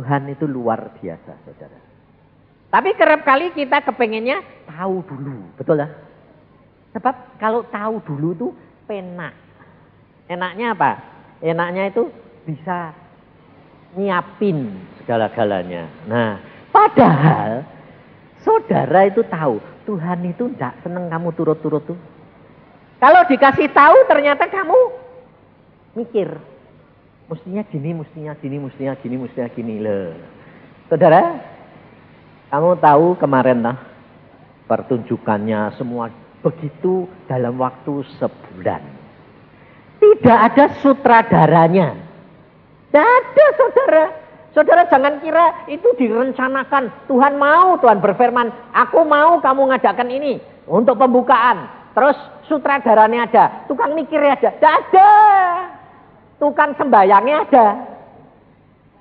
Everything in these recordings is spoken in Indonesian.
Tuhan itu luar biasa, saudara. Tapi kerap kali kita kepengennya tahu dulu, betul lah. Sebab kalau tahu dulu itu penak. Enaknya apa? Enaknya itu bisa nyiapin segala-galanya. Nah, padahal saudara itu tahu Tuhan itu tidak seneng kamu turut-turut tuh. Kalau dikasih tahu ternyata kamu mikir. Mestinya gini, mestinya gini, mestinya gini, mestinya gini. Loh. Saudara, kamu tahu kemarin lah pertunjukannya semua begitu dalam waktu sebulan. Tidak ada sutradaranya. Tidak ada, saudara. Saudara jangan kira itu direncanakan. Tuhan mau, Tuhan berfirman, aku mau kamu ngadakan ini untuk pembukaan. Terus sutradaranya ada, tukang mikirnya ada. Tidak ada. Tukang sembayangnya ada.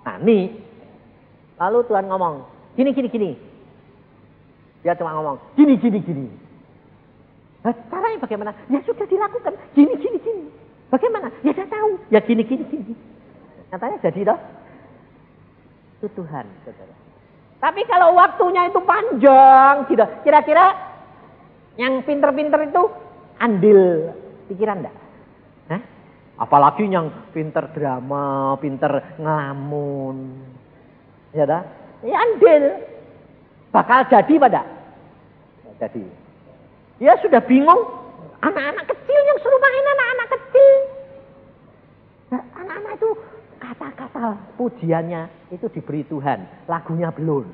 Nah ini. Lalu Tuhan ngomong, gini, gini, gini. Dia cuma ngomong, gini, gini, gini. Nah, caranya bagaimana? Ya sudah dilakukan, gini, gini, gini. Bagaimana? Ya saya tahu. Ya gini, gini, gini. Nyatanya jadi toh. Itu Tuhan, saudara. Tapi kalau waktunya itu panjang, gitu. Kira-kira yang pinter-pinter itu andil pikiran enggak? Hah? Apalagi yang pinter drama, pinter ngelamun. Ya dah? Ya andil. Bakal jadi pada? Jadi. Dia sudah bingung. Anak-anak kecil yang suruh main anak-anak kecil. Nah, anak-anak itu kata-kata pujiannya itu diberi Tuhan. Lagunya belum.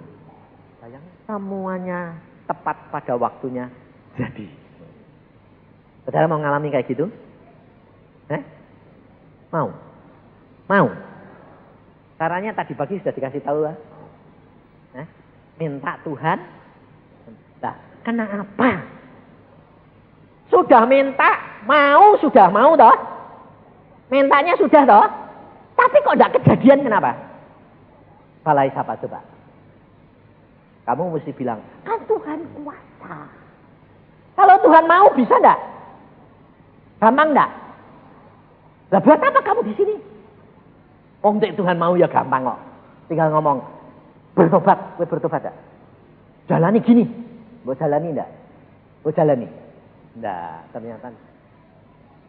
Sayang, semuanya tepat pada waktunya jadi. Saudara mau ngalami kayak gitu? Mau? Mau? Caranya tadi pagi sudah dikasih tahu lah. Minta Tuhan. Nah, kenapa? Sudah minta, mau, sudah mau toh. Mintanya sudah toh. Tapi kok tidak kejadian, kenapa? Salahnya siapa coba? Kamu mesti bilang, kan Tuhan kuasa. Kalau Tuhan mau bisa enggak? Gampang enggak? Lah buat apa kamu di sini? Tuhan mau ya gampang kok. Tinggal ngomong, bertobat, gue bertobat enggak? Jalani gini. Mau jalani enggak? Mau jalani? Enggak, ternyata.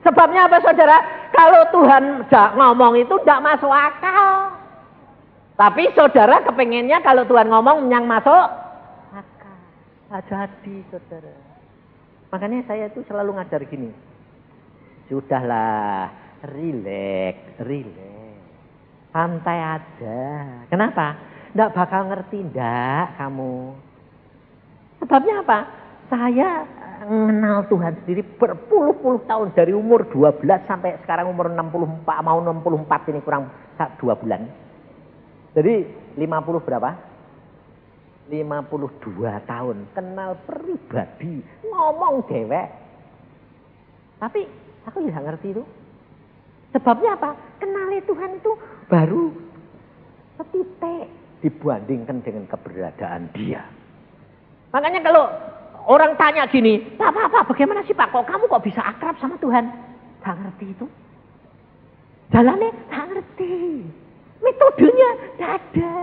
Sebabnya apa saudara? Kalau Tuhan ngomong itu enggak masuk akal. Tapi saudara kepengennya kalau Tuhan ngomong yang masuk akal. Nggak jadi saudara. Makanya saya tuh selalu ngajar gini. Sudahlah, rileks. Santai aja. Kenapa? Nggak bakal ngerti ndak kamu. Sebabnya apa? Saya mengenal Tuhan sendiri berpuluh-puluh tahun. Dari umur 12 sampai sekarang umur 64. Mau 64 ini kurang 2 bulan. Jadi 50 berapa? 52 tahun. Kenal pribadi. Ngomong dewek. Tapi aku ya ngerti itu. Sebabnya apa? Kenali Tuhan itu baru setitik dibandingkan dengan keberadaan dia. Makanya kalau orang tanya gini, Pak, bagaimana sih Pak? Kok kamu kok bisa akrab sama Tuhan? Gak ngerti itu. Jalannya gak ngerti. Metodenya gak ada.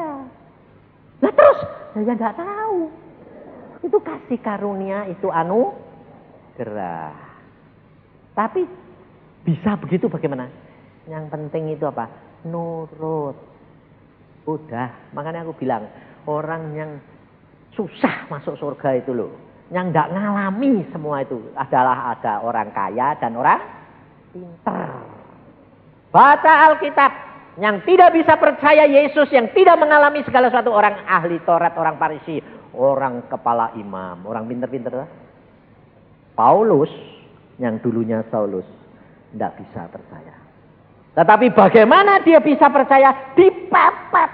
Nah terus, saya gak tahu. Itu kasih karunia, itu anugerah. Tapi bisa begitu bagaimana? Yang penting itu apa? Nurut. Udah, makanya aku bilang, orang yang susah masuk surga itu loh. Yang gak ngalami semua itu adalah ada orang kaya dan orang pintar. Baca Alkitab. Yang tidak bisa percaya Yesus, yang tidak mengalami segala sesuatu, orang ahli Taurat, orang Farisi, orang kepala imam, orang pintar-pintar. Paulus, yang dulunya Saulus, tidak bisa percaya. Tetapi bagaimana dia bisa percaya? Dipepet,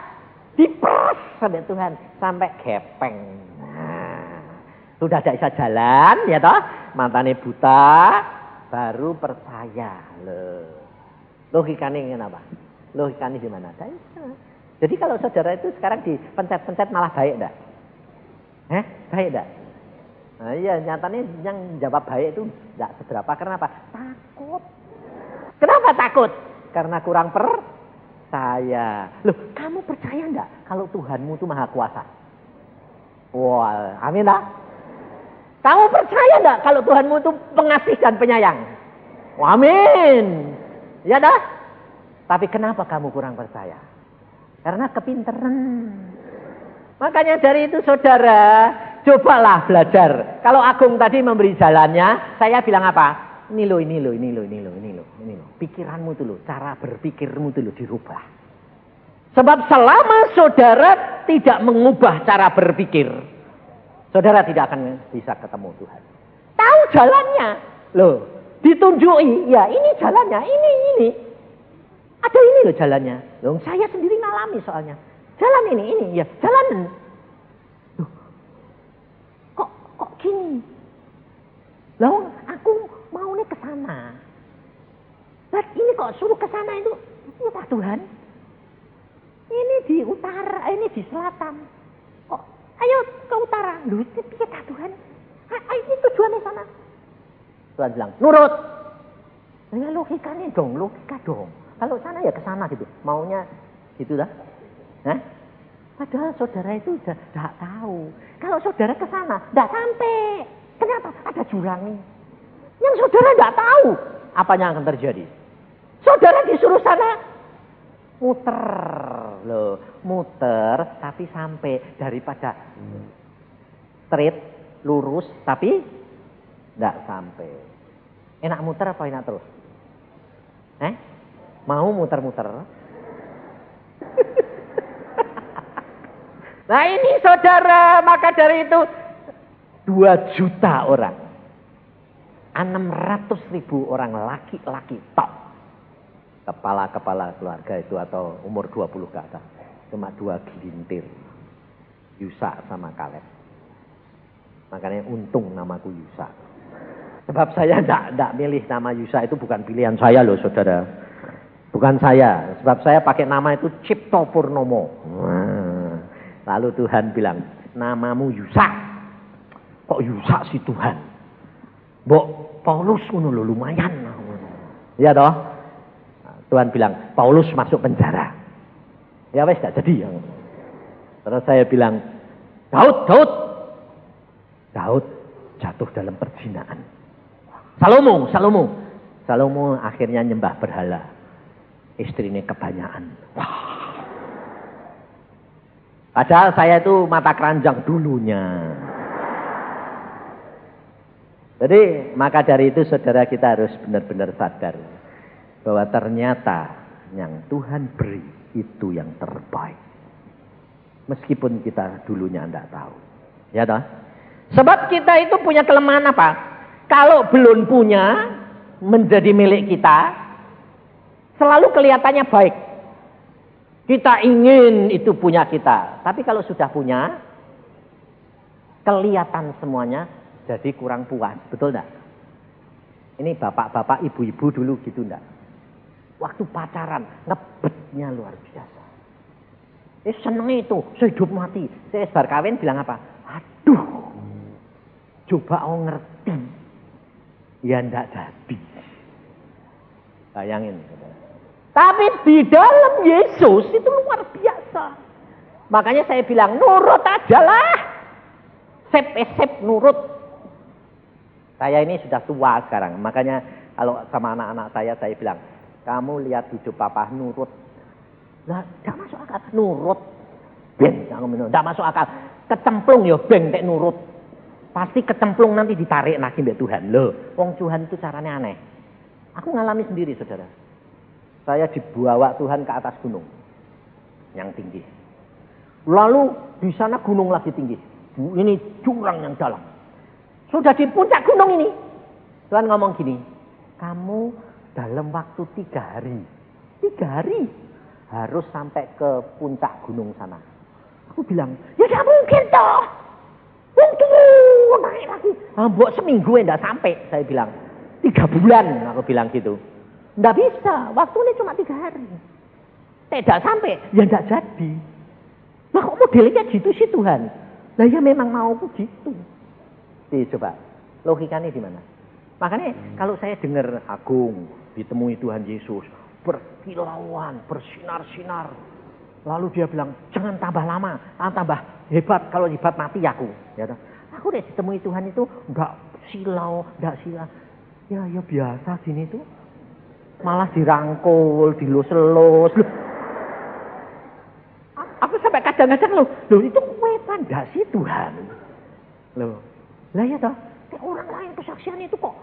diperes sampai Tuhan, sampai gepeng. Nah, sudah tidak bisa jalan, ya toh, matanya buta, baru percaya. Logikanya kenapa? Logikanya gimana? Jadi kalau saudara itu sekarang dipencet-pencet malah baik enggak? Baik enggak? Nah iya, nyatanya yang jawab baik itu enggak seberapa. Kenapa? Takut. Kenapa takut? Karena kurang saya. Loh, kamu percaya enggak kalau Tuhanmu itu maha kuasa? Wah, amin lah. Kamu percaya enggak kalau Tuhanmu itu pengasih dan penyayang? Amin. Ya dah. Tapi kenapa kamu kurang percaya? Karena kepinteran. Makanya dari itu saudara, cobalah belajar. Kalau Agung tadi memberi jalannya, saya bilang apa? Ini loh. Pikiranmu itu loh, cara berpikirmu itu loh dirubah. Sebab selama saudara tidak mengubah cara berpikir, saudara tidak akan bisa ketemu Tuhan. Tahu jalannya, loh, ditunjuki, ya ini jalannya, ini. Ada ini loh jalannya. Loh, saya sendiri ngalami soalnya. Jalan ini, ya jalan. Loh, kok gini? Loh, aku maunya ke sana. Lah ini kok suruh ke sana itu? Ya Pak Tuhan. Ini di utara, ini di selatan. Kok ayo ke utara. Loh, itu piye Pak Tuhan? Ini tujuannya sana. Tuhan bilang, nurut. Ya logika dong. Kalau sana ya ke sana gitu. Maunya gitu dah. Nah, padahal saudara itu udah tidak tahu. Kalau saudara ke sana, tidak sampai. Kenapa? Ada jurang nih. Yang saudara tidak tahu apa yang akan terjadi. Saudara disuruh sana muter loh, muter tapi sampai daripada straight lurus tapi tidak sampai. Enak muter apa enak terus? Mau muter-muter? Nah ini saudara, maka dari itu 2 juta orang, 600.000 orang laki-laki top, kepala-kepala keluarga itu atau umur 20 ke atas, cuma 2 gelintir, Yusa sama Kaleb. Makanya untung namaku Yusa. Sebab saya tidak milih nama Yusa, itu bukan pilihan saya loh saudara. Bukan saya, sebab saya pakai nama itu Cipto Purnomo. Lalu Tuhan bilang, namamu Yusa. Kok Yusa sih Tuhan? Mbok Paulus ngono lumayan. Ya toh? Tuhan bilang, Paulus masuk penjara. Ya wes gak jadi. Terus saya bilang, Daud jatuh dalam perzinahan. Salomo akhirnya nyembah berhala. Istrinya kebanyakan. Wah. Padahal saya itu mata keranjang dulunya. Jadi maka dari itu saudara kita harus benar-benar sadar bahwa ternyata yang Tuhan beri itu yang terbaik. Meskipun kita dulunya tidak tahu. Ya toh? Sebab kita itu punya kelemahan apa? Kalau belum punya menjadi milik kita, selalu kelihatannya baik. Kita ingin itu punya kita. Tapi kalau sudah punya, kelihatan semuanya jadi kurang puas. Betul enggak? Ini bapak-bapak, ibu-ibu dulu gitu enggak? Waktu pacaran, ngebetnya luar biasa. Seneng itu, sehidup mati. Saya sebar kawin bilang apa? Aduh, coba ngerti. Ya enggak jadi. Bayangin. Tapi di dalam Yesus itu luar biasa. Makanya saya bilang nurut ajalah. Sep nurut. Saya ini sudah tua sekarang. Makanya kalau sama anak-anak saya bilang, kamu lihat hidup papa nurut. Lah, enggak masuk akal. Nurut. Ben, enggak masuk akal. Kecemplung ya ben tek nurut. Pasti kecemplung nanti ditarik lagi mbak Tuhan. Loh, wong Tuhan itu caranya aneh. Aku ngalami sendiri saudara. Saya dibawa Tuhan ke atas gunung yang tinggi. Lalu di sana gunung lagi tinggi. Ini jurang yang dalam. Sudah di puncak gunung ini. Tuhan ngomong gini, kamu dalam waktu 3 hari. 3 hari harus sampai ke puncak gunung sana. Aku bilang, ya tidak mungkin toh. Naik lagi. Mbok seminggu enggak sampai. Saya bilang, 3 bulan. Aku bilang gitu. Enggak bisa, waktunya cuma 3 hari. Tidak sampai, ya enggak jadi. Nah kok modelnya gitu sih Tuhan? Nah ya memang mau begitu. Coba, logikanya di mana? Makanya kalau saya dengar Agung ditemui Tuhan Yesus, berkilauan, bersinar-sinar. Lalu dia bilang, jangan tambah lama, tambah hebat. Kalau hebat mati aku. Ya, aku udah ditemui Tuhan itu enggak silau. Ya biasa gini tuh. Malah dirangkul, dilus-elus. Aku sampai kadang-kadang loh itu fantasi Tuhan. Loh, lah ya toh, kayak orang lain kesaksian itu kok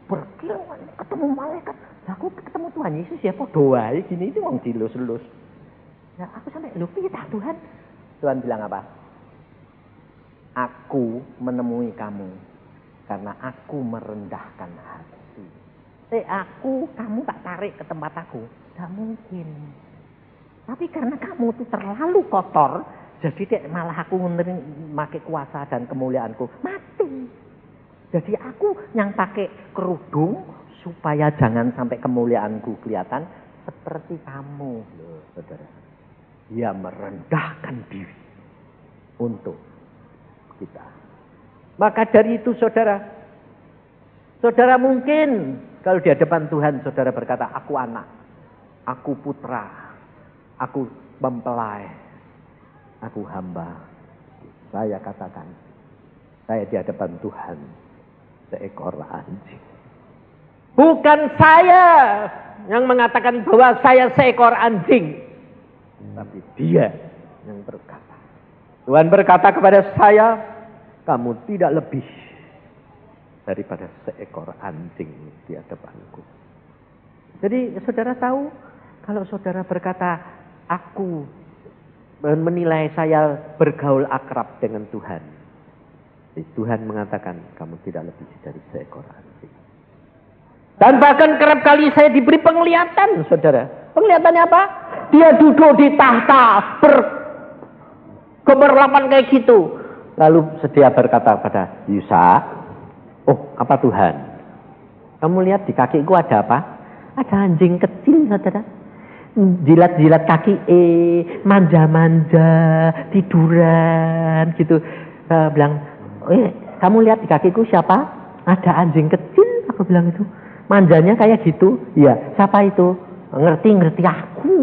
berkilauan, ketemu malaikat. Aku ketemu Tuhan Yesus ya podo wae gini itu wong dilus-elus. Nah, aku sampai lho piye ta Tuhan? Tuhan bilang apa? Aku menemui kamu karena aku merendahkan hati. Kamu tak tarik ke tempat aku. Tidak mungkin. Tapi karena kamu itu terlalu kotor, jadi malah aku memakai kuasa dan kemuliaanku. Mati. Jadi aku yang pakai kerudung supaya jangan sampai kemuliaanku kelihatan seperti kamu. Loh, saudara. Dia merendahkan diri untuk kita. Maka dari itu saudara mungkin kalau di hadapan Tuhan saudara berkata, aku anak, aku putra, aku mempelai, aku hamba. Saya katakan, saya di hadapan Tuhan seekor anjing. Bukan saya yang mengatakan bahwa saya seekor anjing. Tapi dia yang berkata. Tuhan berkata kepada saya, kamu tidak lebih daripada seekor anjing di hadapanku. Jadi saudara tahu, kalau saudara berkata, aku menilai saya bergaul akrab dengan Tuhan. Tuhan mengatakan, kamu tidak lebih dari seekor anjing. Dan bahkan kerap kali saya diberi penglihatan, saudara. Penglihatannya apa? Dia duduk di tahta bergemerlapan kayak gitu. Lalu dia berkata pada Yusa, oh apa Tuhan? Kamu lihat di kakiku ada apa? Ada anjing kecil, saudara. Jilat-jilat kaki, manja-manja, tiduran gitu. Bilang, kamu lihat di kakiku siapa? Ada anjing kecil, aku bilang itu. Manjanya kayak gitu. Iya, siapa itu? Ngerti aku.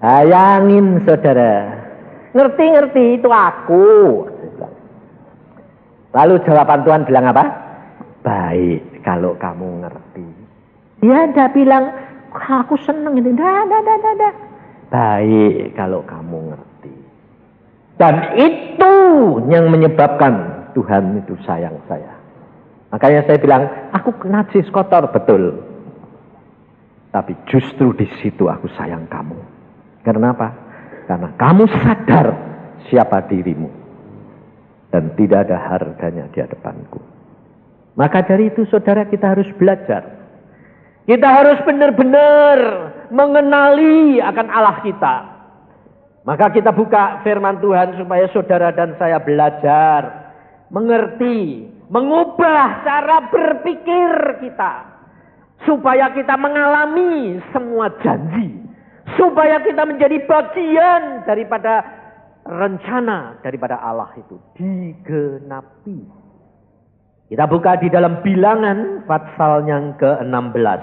Bayangin saudara. Ngerti itu aku. Lalu jawaban Tuhan bilang apa? Baik kalau kamu ngerti. Dia ada bilang, aku seneng ini. Dah. Baik kalau kamu ngerti. Dan itu yang menyebabkan Tuhan itu sayang saya. Makanya saya bilang, aku najis kotor, betul. Tapi justru di situ aku sayang kamu. Karena apa? Karena kamu sadar siapa dirimu. Dan tidak ada harganya di hadapanku. Maka dari itu saudara kita harus belajar. Kita harus benar-benar mengenali akan Allah kita. Maka kita buka firman Tuhan supaya saudara dan saya belajar. Mengerti, mengubah cara berpikir kita. Supaya kita mengalami semua janji. Supaya kita menjadi bagian daripada rencana daripada Allah itu digenapi. Kita buka di dalam Bilangan pasal yang ke-16.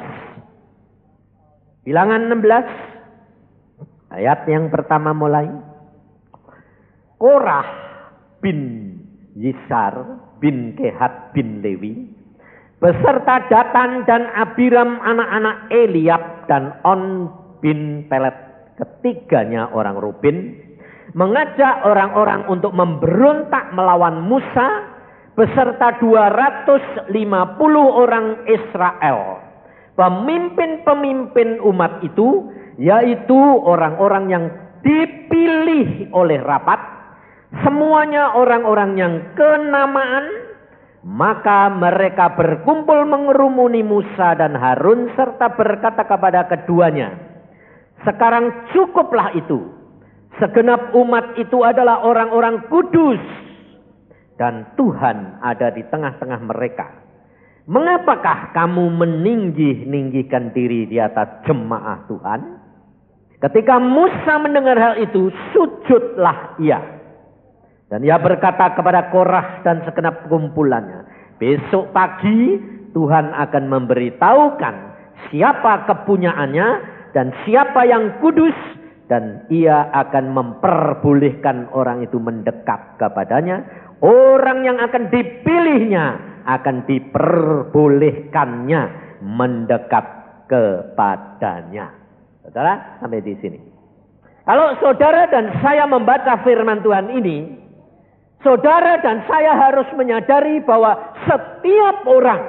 Bilangan 16 ayat yang pertama mulai. Korah bin Yisar bin Kehat bin Lewi beserta Datan dan Abiram anak-anak Eliab dan On bin Pelet, ketiganya orang Ruben, mengajak orang-orang untuk memberontak melawan Musa beserta 250 orang Israel. Pemimpin-pemimpin umat itu yaitu orang-orang yang dipilih oleh rapat, semuanya orang-orang yang kenamaan. Maka mereka berkumpul mengerumuni Musa dan Harun serta berkata kepada keduanya, sekarang cukuplah itu. Segenap umat itu adalah orang-orang kudus. Dan Tuhan ada di tengah-tengah mereka. Mengapakah kamu meninggi-ninggikan diri di atas jemaah Tuhan? Ketika Musa mendengar hal itu, sujudlah ia. Dan ia berkata kepada Korah dan segenap kumpulannya, besok pagi Tuhan akan memberitahukan siapa kepunyaannya dan siapa yang kudus, dan ia akan memperbolehkan orang itu mendekat kepadanya. Orang yang akan dipilihnya akan diperbolehkannya mendekat kepadanya. Saudara, sampai di sini. Kalau saudara dan saya membaca firman Tuhan ini, saudara dan saya harus menyadari bahwa setiap orang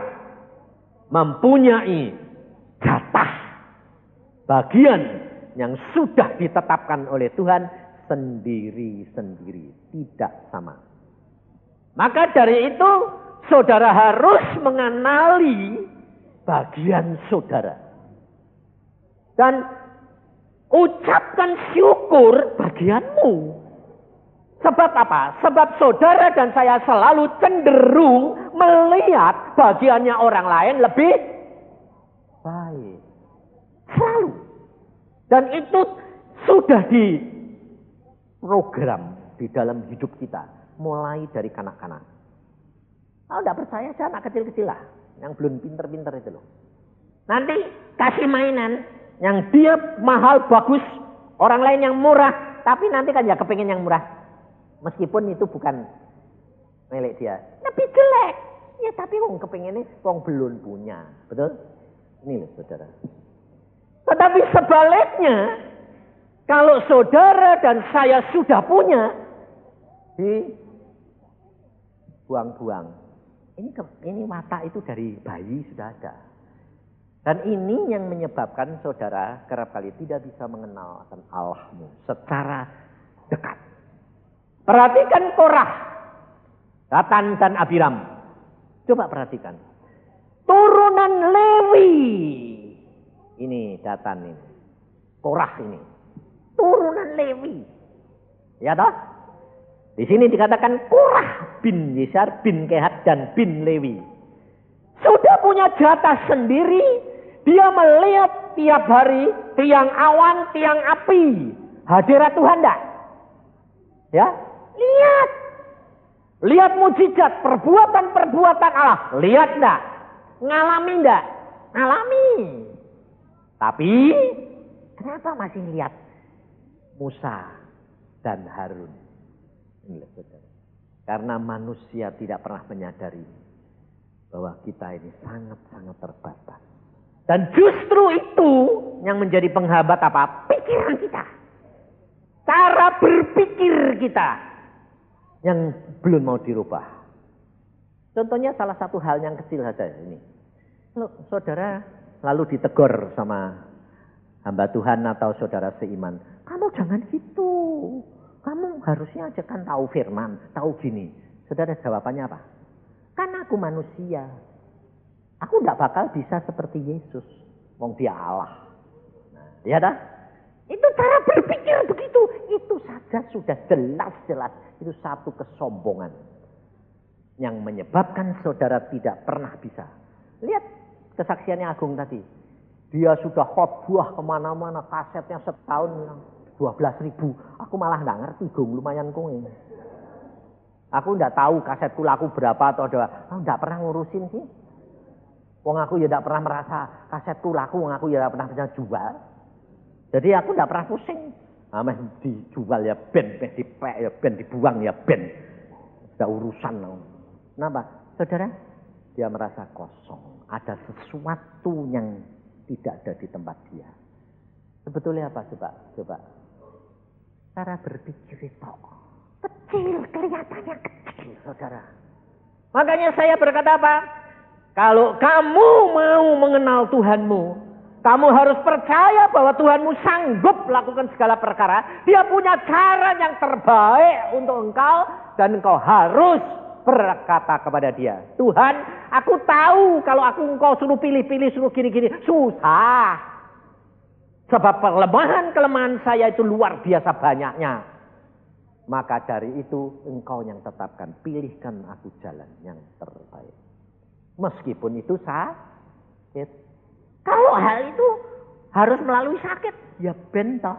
mempunyai jatah bagian yang sudah ditetapkan oleh Tuhan sendiri-sendiri, tidak sama. Maka dari itu saudara harus mengenali bagian saudara. Dan ucapkan syukur bagianmu. Sebab apa? Sebab saudara dan saya selalu cenderung melihat bagiannya orang lain lebih baik. Selalu. Dan itu sudah diprogram di dalam hidup kita. Mulai dari kanak-kanak. Kalau tidak percaya, saya anak kecil-kecil lah. Yang belum pinter-pinter itu loh. Nanti kasih mainan. Yang dia mahal, bagus. Orang lain yang murah. Tapi nanti kan ya kepengen yang murah. Meskipun itu bukan milik dia. Lebih jelek. Ya tapi wong kepengennya wong belum punya. Betul? Ini loh saudara. Tetapi sebaliknya. Kalau saudara dan saya sudah punya. Buang-buang. Ini watak itu dari bayi sudah ada. Dan ini yang menyebabkan saudara kerap kali tidak bisa mengenal akan Allahmu secara dekat. Perhatikan Korah, Datan dan Abiram. Coba perhatikan. Turunan Lewi. Ini Datan ini. Korah ini. Turunan Lewi. Ya toh? Di sini dikatakan Korah bin Yesar bin Kehat dan bin Lewi. Sudah punya jatah sendiri. Dia melihat tiap hari tiang awan, tiang api. Hadirat Tuhan enggak? Ya, lihat. Lihat mujizat, perbuatan-perbuatan Allah. Lihat enggak? Ngalami enggak? Ngalami. Tapi kenapa masih lihat Musa dan Harun? Inilah saudara. Karena manusia tidak pernah menyadari bahwa kita ini sangat-sangat terbatas. Dan justru itu yang menjadi penghambat apa? Pikiran kita. Cara berpikir kita. Yang belum mau dirubah. Contohnya salah satu hal yang kecil saja ini. Kalau saudara lalu ditegur sama hamba Tuhan atau saudara seiman. Kamu jangan gitu. Kamu harusnya aja kan tahu firman. Tahu gini. Saudara jawabannya apa? Kan aku manusia. Aku tidak bakal bisa seperti Yesus. Wong dia Allah. Nah, ya dah? Itu cara berpikir begitu. Itu saja sudah jelas-jelas. Itu satu kesombongan. Yang menyebabkan saudara tidak pernah bisa. Lihat kesaksiannya Agung tadi. Dia sudah khotbah kemana-mana. Kasetnya setahun 12.000. Aku malah nggak ngerti. Gung lumayan kong ini. Aku tidak tahu kasetku laku berapa atau ada. Aku tidak pernah ngurusin sih. Wong aku ya tidak pernah merasa kasetku laku, wong aku ya tidak pernah bisa jual. Jadi aku tidak pernah pusing. Ameh dijual ya ben, dipek ya ben, dibuang ya ben. Sudah urusan. Kenapa? Saudara, dia merasa kosong. Ada sesuatu yang tidak ada di tempat dia. Sebetulnya apa? Coba. Cara berpikir itu kecil, kelihatannya kecil, saudara. Makanya saya berkata apa? Kalau kamu mau mengenal Tuhanmu, kamu harus percaya bahwa Tuhanmu sanggup melakukan segala perkara. Dia punya cara yang terbaik untuk engkau dan engkau harus berkata kepada dia, Tuhan, aku tahu kalau engkau suruh pilih-pilih, suruh gini-gini, susah. Sebab kelemahan saya itu luar biasa banyaknya. Maka dari itu engkau yang tetapkan, pilihkan aku jalan yang terbaik. Meskipun itu sakit. Kalau hal itu harus melalui sakit, ya bentoh.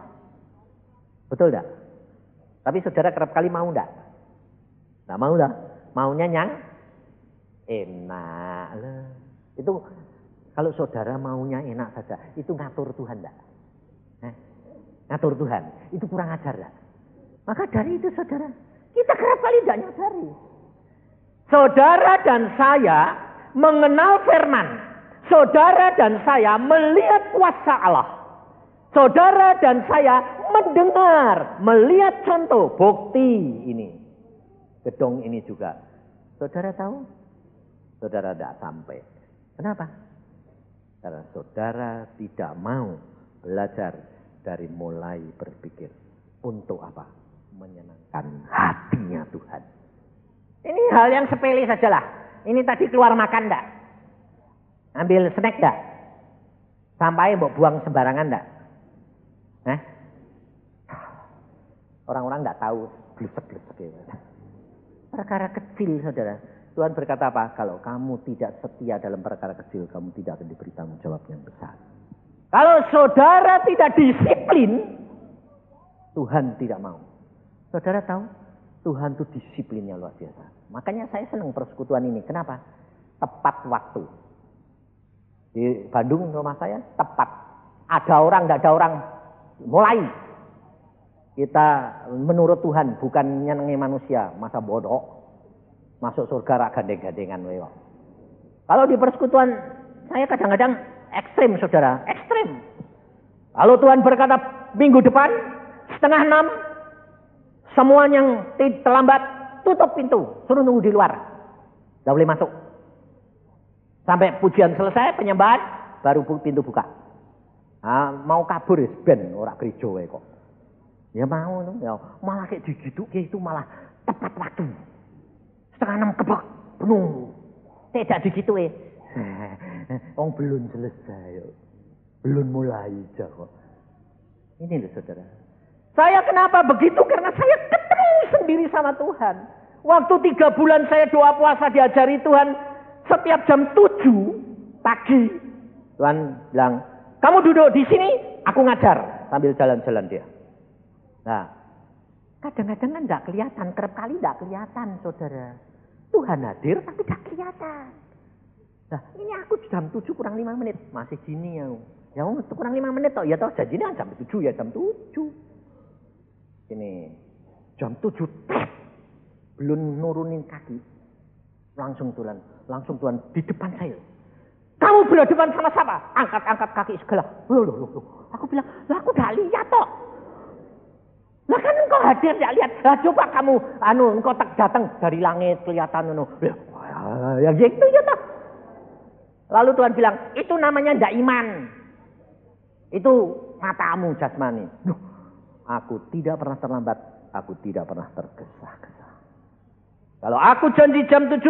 Betul enggak? Tapi saudara kerap kali mau enggak? Enggak mau dah. Maunya yang enak. Itu Kalau saudara maunya enak saja, itu ngatur Tuhan enggak? Ngatur Tuhan, itu kurang ajar enggak? Maka dari itu saudara, kita kerap kali tidak nyadari. Saudara dan saya mengenal firman. Saudara dan saya melihat kuasa Allah. Saudara dan saya mendengar, melihat contoh, bukti ini. Gedung ini juga. Saudara tahu? Saudara tidak sampai. Kenapa? Karena saudara tidak mau belajar dari mulai berpikir. Untuk apa? Menyenangkan hatinya Tuhan. Ini hal yang sepele sajalah. Ini tadi keluar makan enggak? Ambil snack enggak? Sampai mau buang sembarangan enggak? Orang-orang enggak tahu. Glesek-glesek. Perkara kecil saudara. Tuhan berkata apa? Kalau kamu tidak setia dalam perkara kecil, kamu tidak akan diberi tanggung jawab yang besar. Kalau saudara tidak disiplin, Tuhan tidak mau. Saudara tahu? Tuhan itu disiplinnya luar biasa. Makanya saya senang persekutuan ini. Kenapa? Tepat waktu. Di Bandung rumah saya tepat. Ada orang, tidak ada orang. Mulai. Kita menurut Tuhan, bukan nyenengi manusia. Masa bodoh. Masuk surga rak gandeng-gandengan. Kalau di persekutuan, saya kadang-kadang ekstrim saudara. Ekstrim. Kalau Tuhan berkata minggu depan, 5:30. Semua yang terlambat, tutup pintu. Suruh nunggu di luar. Tidak boleh masuk. Sampai pujian selesai, penyembahan, baru pintu buka. Mau kabur ya, ben orang gereja kok. Ya mau, ya. Malah kayak digitu, kayak itu malah tepat waktu. 5:30 kebak, penuh. Tidak digitu ya. Orang belum selesai. Belum mulai kok. Ini loh saudara. Saya kenapa begitu? Karena saya ketemu sendiri sama Tuhan. Waktu 3 bulan saya doa puasa diajari Tuhan. Setiap jam 7 pagi. Tuhan bilang, kamu duduk di sini, aku ngajar. Sambil jalan-jalan dia. Nah, kadang-kadang kan tidak kelihatan. Kerap kali tidak kelihatan saudara. Tuhan hadir tapi tidak kelihatan. Nah, ini aku jam 7 kurang 5 menit. Masih gini ya. Ya kurang 5 menit toh. Ya toh janjinya jam 7 ya jam 7. Ini jam 7 belum nurunin kaki langsung Tuhan di depan saya. Kamu berhadapan sama siapa? Angkat kaki segala. Loh. Aku bilang, lah aku udah lihat toh. Lah kan engkau hadir tidak lihat. Lah coba kamu engkau datang dari langit kelihatan ya gitu ya toh. Lalu Tuhan bilang, itu namanya ndak iman. Itu matamu jasmani. Aku tidak pernah terlambat, aku tidak pernah tergesa-gesa. Kalau aku janji jam 7,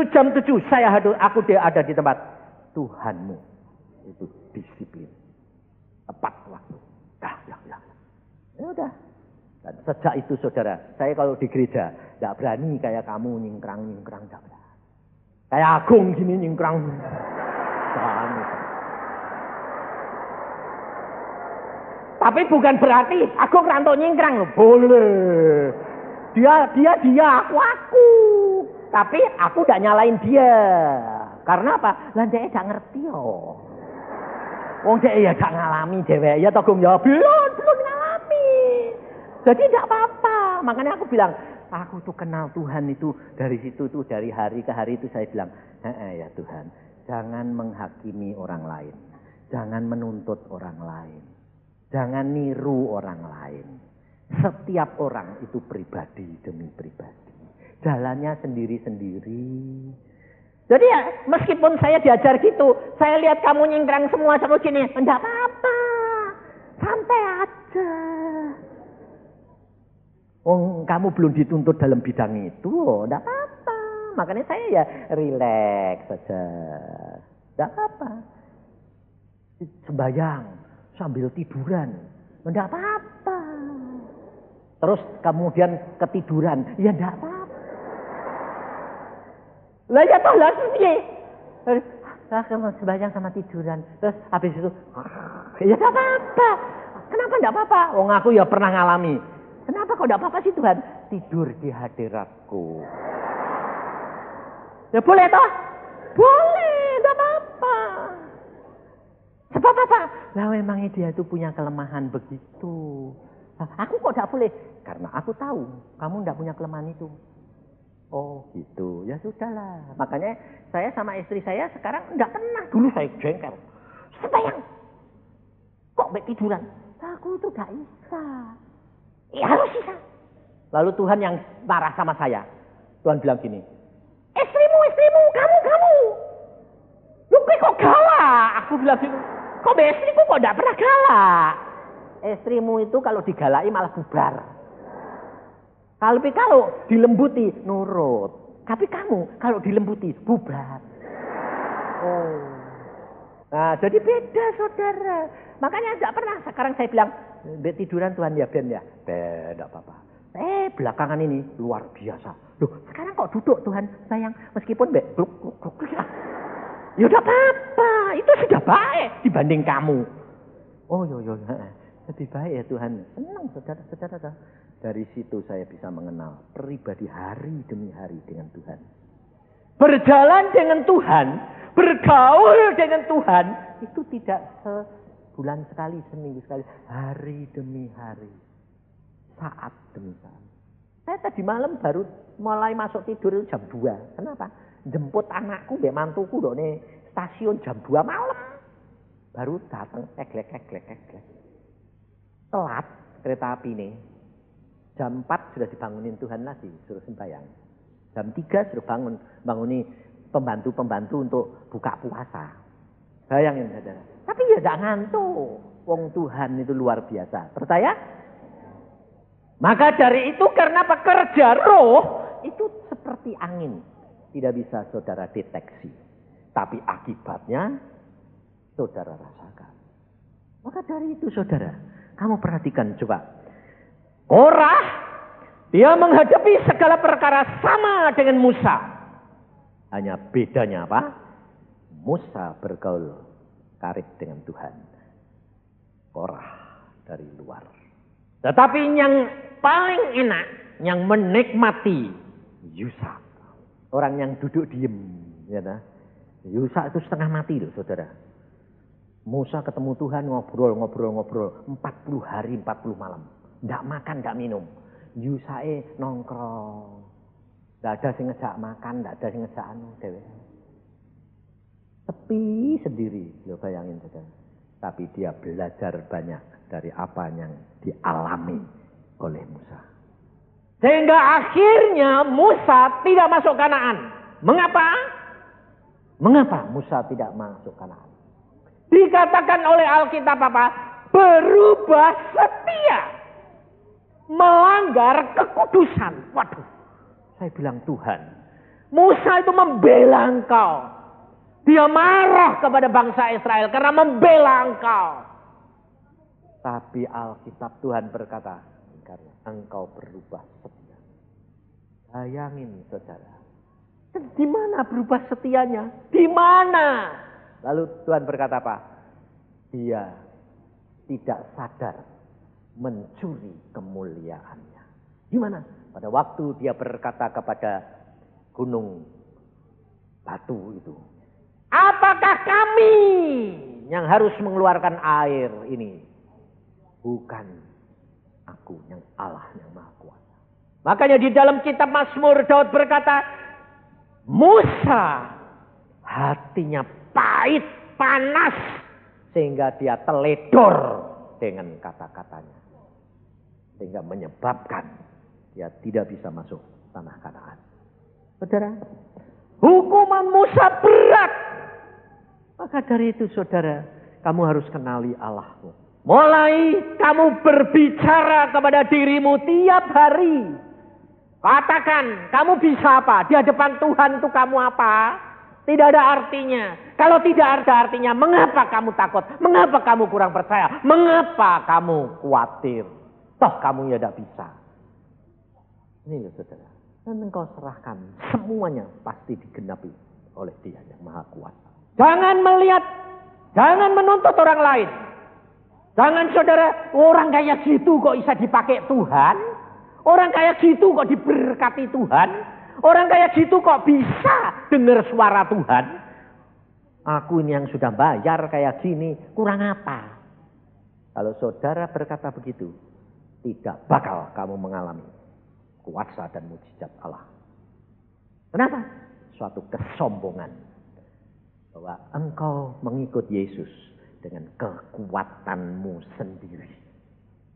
aku ada di tempat Tuhanmu. Itu disiplin. Tepat waktu. Ya udah. Dan sejak itu saudara, saya kalau di gereja tidak berani kayak kamu nyingkrang. Kayak Agung gini nyingkrang. Tapi bukan berarti aku ngerantuk nyingkrang loh. Boleh. Dia, aku. Tapi aku tidak nyalain dia. Karena apa? Lah dia tidak ngerti yo. Wong dia ya tidak ngalami dewek. Ya toh ya belum ngalami. Jadi tidak apa-apa. Makanya aku bilang, aku tuh kenal Tuhan itu dari situ tuh, dari hari ke hari itu saya bilang, ya Tuhan, jangan menghakimi orang lain. Jangan menuntut orang lain. Jangan niru orang lain. Setiap orang itu pribadi demi pribadi. Jalannya sendiri-sendiri. Jadi ya meskipun saya diajar gitu. Saya lihat kamu nyingkrang semua sama gini. Enggak apa-apa. Santai aja. Kamu belum dituntut dalam bidang itu. Enggak apa-apa. Makanya saya ya rileks saja. Enggak apa-apa. Sembayang. Sambil tiduran. Enggak apa-apa. Terus kemudian ketiduran. Ya enggak apa-apa. Lah ya toh lah piye? Lah sembahyang sama tiduran. Terus habis itu ya enggak apa-apa. Kenapa enggak apa-apa? Wong aku ya pernah ngalami. Kenapa kok enggak apa-apa sih Tuhan? Tidur di hadiratku. Ya boleh toh? Boleh, enggak apa-apa. apa-apa. Lah memangnya dia itu punya kelemahan begitu. Aku kok tidak boleh? Karena aku tahu kamu tidak punya kelemahan itu. Oh gitu, ya sudahlah. Makanya saya sama istri saya sekarang tidak pernah. Dulu saya jengkel. Sembayang. Kok tiduran? Aku itu tidak bisa. Ya harus bisa. Lalu Tuhan yang marah sama saya. Tuhan bilang gini. Istrimu, kamu. Lu kok galak? Aku bilang gitu. Kok istriku kok tidak pernah galak? Istrimu itu kalau digalai malah bubar. Kalau dilembuti nurut. Tapi kamu kalau dilembuti bubar. Oh. Nah, jadi beda saudara. Makanya tidak pernah. Sekarang saya bilang, tiduran Tuhan ya Ben ya. Tidak apa-apa. Belakangan ini luar biasa. Loh, sekarang kok duduk Tuhan sayang. Meskipun gluk. Ya udah apa-apa. Itu sudah baik dibanding kamu. Oh yo. Lebih baik ya Tuhan. Senang saudara-saudara. Dari situ saya bisa mengenal pribadi hari demi hari dengan Tuhan. Berjalan dengan Tuhan, bergaul dengan Tuhan, itu tidak sebulan sekali, seminggu sekali. Hari demi hari. Saat demi saat. Saya tadi malam baru mulai masuk tidur jam 2. Kenapa? Jemput anakku, mbak mantuku dong nih stasiun jam 2 malam. Baru datang, eglek. Telat kereta api nih. Jam 4 sudah dibangunin Tuhan lagi, suruh sembahyang. Jam 3 suruh banguni pembantu-pembantu untuk buka puasa. Bayangin saudara. Tapi ya tidak ngantuk. Wong Tuhan itu luar biasa. Percaya? Maka dari itu karena pekerja roh itu seperti angin. Tidak bisa saudara deteksi. Tapi akibatnya saudara rasakan. Maka dari itu saudara, kamu perhatikan coba. Korah, dia menghadapi segala perkara sama dengan Musa. Hanya bedanya apa? Musa bergaul karib dengan Tuhan. Korah dari luar. Tetapi yang paling enak, yang menikmati Yusa. Orang yang duduk diem. Ya, nah. Yusa itu setengah mati loh saudara. Musa ketemu Tuhan ngobrol. 40 hari 40 malam. Tidak makan, tidak minum. Yusae nongkrong. Tidak ada yang ngejak makan, tidak ada yang ngejak dewe. Sepi sendiri, lo bayangin saudara. Tapi dia belajar banyak dari apa yang dialami oleh Musa. Sehingga akhirnya Musa tidak masuk Kanaan. Mengapa? Mengapa Musa tidak masuk Kanaan? Dikatakan oleh Alkitab apa? Berubah setia. Melanggar kekudusan. Waduh. Saya bilang Tuhan. Musa itu membela engkau. Dia marah kepada bangsa Israel karena membela engkau. Tapi Alkitab Tuhan berkata. Karena engkau berubah setia. Bayangin saudara. Di mana berubah setianya? Di mana? Lalu Tuhan berkata apa? Dia tidak sadar mencuri kemuliaannya. Gimana? Pada waktu dia berkata kepada gunung batu itu. Apakah kami yang harus mengeluarkan air ini? Bukan aku yang Allah yang Maha Kuasa. Makanya di dalam kitab Mazmur Daud berkata. Musa hatinya pahit, panas. Sehingga dia teledor dengan kata-katanya. Sehingga menyebabkan dia tidak bisa masuk tanah Kanaan. Saudara, hukuman Musa berat. Maka dari itu saudara, kamu harus kenali Allahmu. Mulai kamu berbicara kepada dirimu tiap hari. Katakan, kamu bisa apa? Di hadapan Tuhan itu kamu apa? Tidak ada artinya. Kalau tidak ada artinya, mengapa kamu takut? Mengapa kamu kurang percaya? Mengapa kamu khawatir? Toh kamu ya tidak bisa. Ini loh saudara. Dan engkau serahkan. Semuanya pasti digenapi oleh Dia yang Maha Kuasa. Jangan melihat. Jangan menuntut orang lain. Jangan saudara. Orang kayak gitu kok bisa dipakai Tuhan. Orang kayak gitu kok diberkati Tuhan. Orang kayak gitu kok bisa dengar suara Tuhan. Aku ini yang sudah bayar kayak gini, kurang apa? Kalau saudara berkata begitu, tidak bakal kamu mengalami kuasa dan mujizat Allah. Kenapa? Suatu kesombongan. Bahwa engkau mengikut Yesus dengan kekuatanmu sendiri.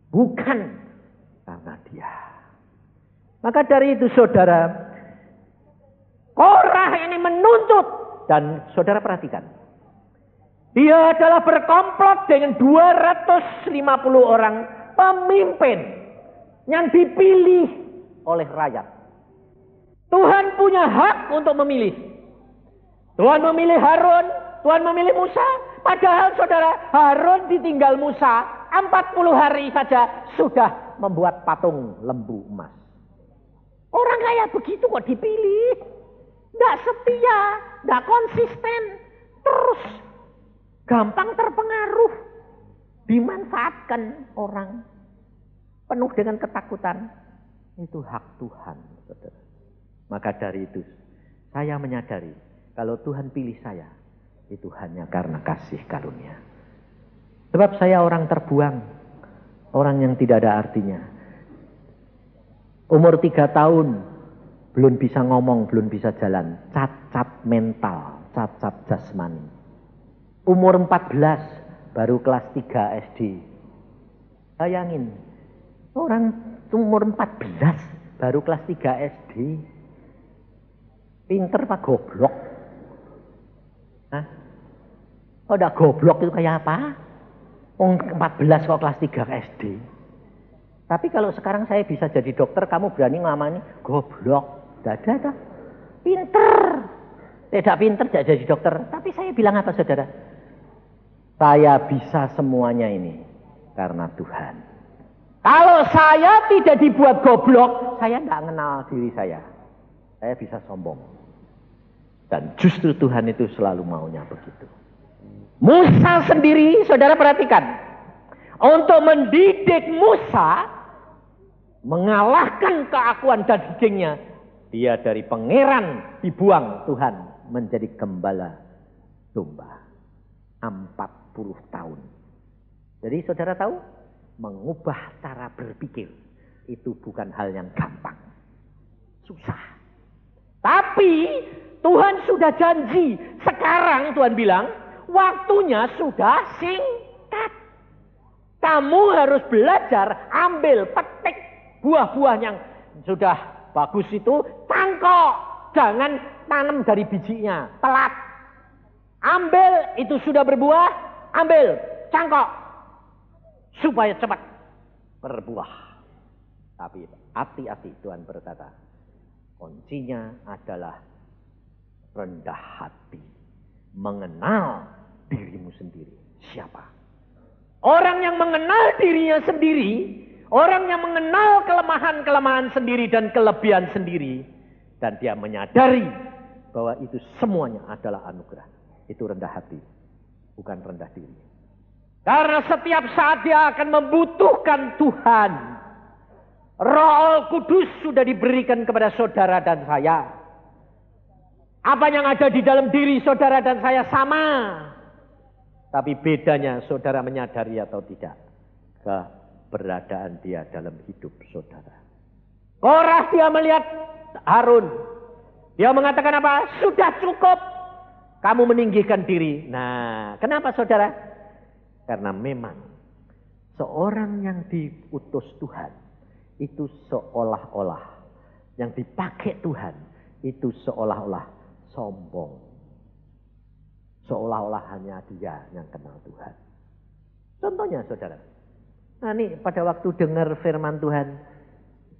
Bukan karena dia. Maka dari itu saudara, Korah ini menuntut. Dan saudara perhatikan. Dia adalah berkomplot dengan 250 orang pemimpin yang dipilih oleh rakyat. Tuhan punya hak untuk memilih. Tuhan memilih Harun, Tuhan memilih Musa. Padahal saudara, Harun ditinggal Musa 40 hari saja sudah membuat patung lembu emas. Orang kayak begitu kok dipilih. Tidak setia, tidak konsisten, terus gampang terpengaruh, dimanfaatkan orang, penuh dengan ketakutan. Itu hak Tuhan, saudara. Maka dari itu, saya menyadari kalau Tuhan pilih saya, itu hanya karena kasih karunia. Sebab saya orang terbuang, orang yang tidak ada artinya. Umur 3 tahun, belum bisa ngomong, belum bisa jalan. Cacat mental, cacat jasmani. Umur 14, baru kelas 3 SD. Bayangin, orang umur 14, baru kelas 3 SD. Pinter apa goblok? Hah? Oh, udah goblok itu kayak apa? Umur 14 kok kelas 3 SD. Tapi kalau sekarang saya bisa jadi dokter, kamu berani ngamani goblok. Tidak ada. Pinter. Tidak pinter, tidak jadi dokter. Tapi saya bilang apa saudara? Saya bisa semuanya ini karena Tuhan. Kalau saya tidak dibuat goblok, saya tidak kenal diri saya. Saya bisa sombong. Dan justru Tuhan itu selalu maunya begitu. Musa sendiri, saudara perhatikan. Untuk mendidik Musa, mengalahkan keakuan dan dagingnya. Dia dari pangeran dibuang Tuhan menjadi gembala domba. 40 tahun. Jadi saudara tahu, mengubah cara berpikir itu bukan hal yang gampang. Susah. Tapi Tuhan sudah janji. Sekarang Tuhan bilang, waktunya sudah singkat. Kamu harus belajar ambil, petik buah-buah yang sudah bagus itu, cangkok. Jangan tanam dari bijinya, telat. Ambil, itu sudah berbuah, ambil, cangkok. Supaya cepat berbuah. Tapi hati-hati, Tuhan berkata, kuncinya adalah rendah hati. Mengenal dirimu sendiri. Siapa? Orang yang mengenal dirinya sendiri, orang yang mengenal kelemahan-kelemahan sendiri dan kelebihan sendiri. Dan dia menyadari bahwa itu semuanya adalah anugerah. Itu rendah hati, bukan rendah diri. Karena setiap saat dia akan membutuhkan Tuhan. Roh Kudus sudah diberikan kepada saudara dan saya. Apa yang ada di dalam diri saudara dan saya sama. Tapi bedanya saudara menyadari atau tidak. Keberadaan dia dalam hidup saudara. Korah dia melihat Harun. Dia mengatakan apa? Sudah cukup. Kamu meninggikan diri. Nah, kenapa saudara? Karena memang seorang yang diutus Tuhan itu seolah-olah, yang dipakai Tuhan itu seolah-olah sombong. Seolah-olah hanya dia yang kenal Tuhan. Contohnya saudara. Nah ini pada waktu dengar firman Tuhan.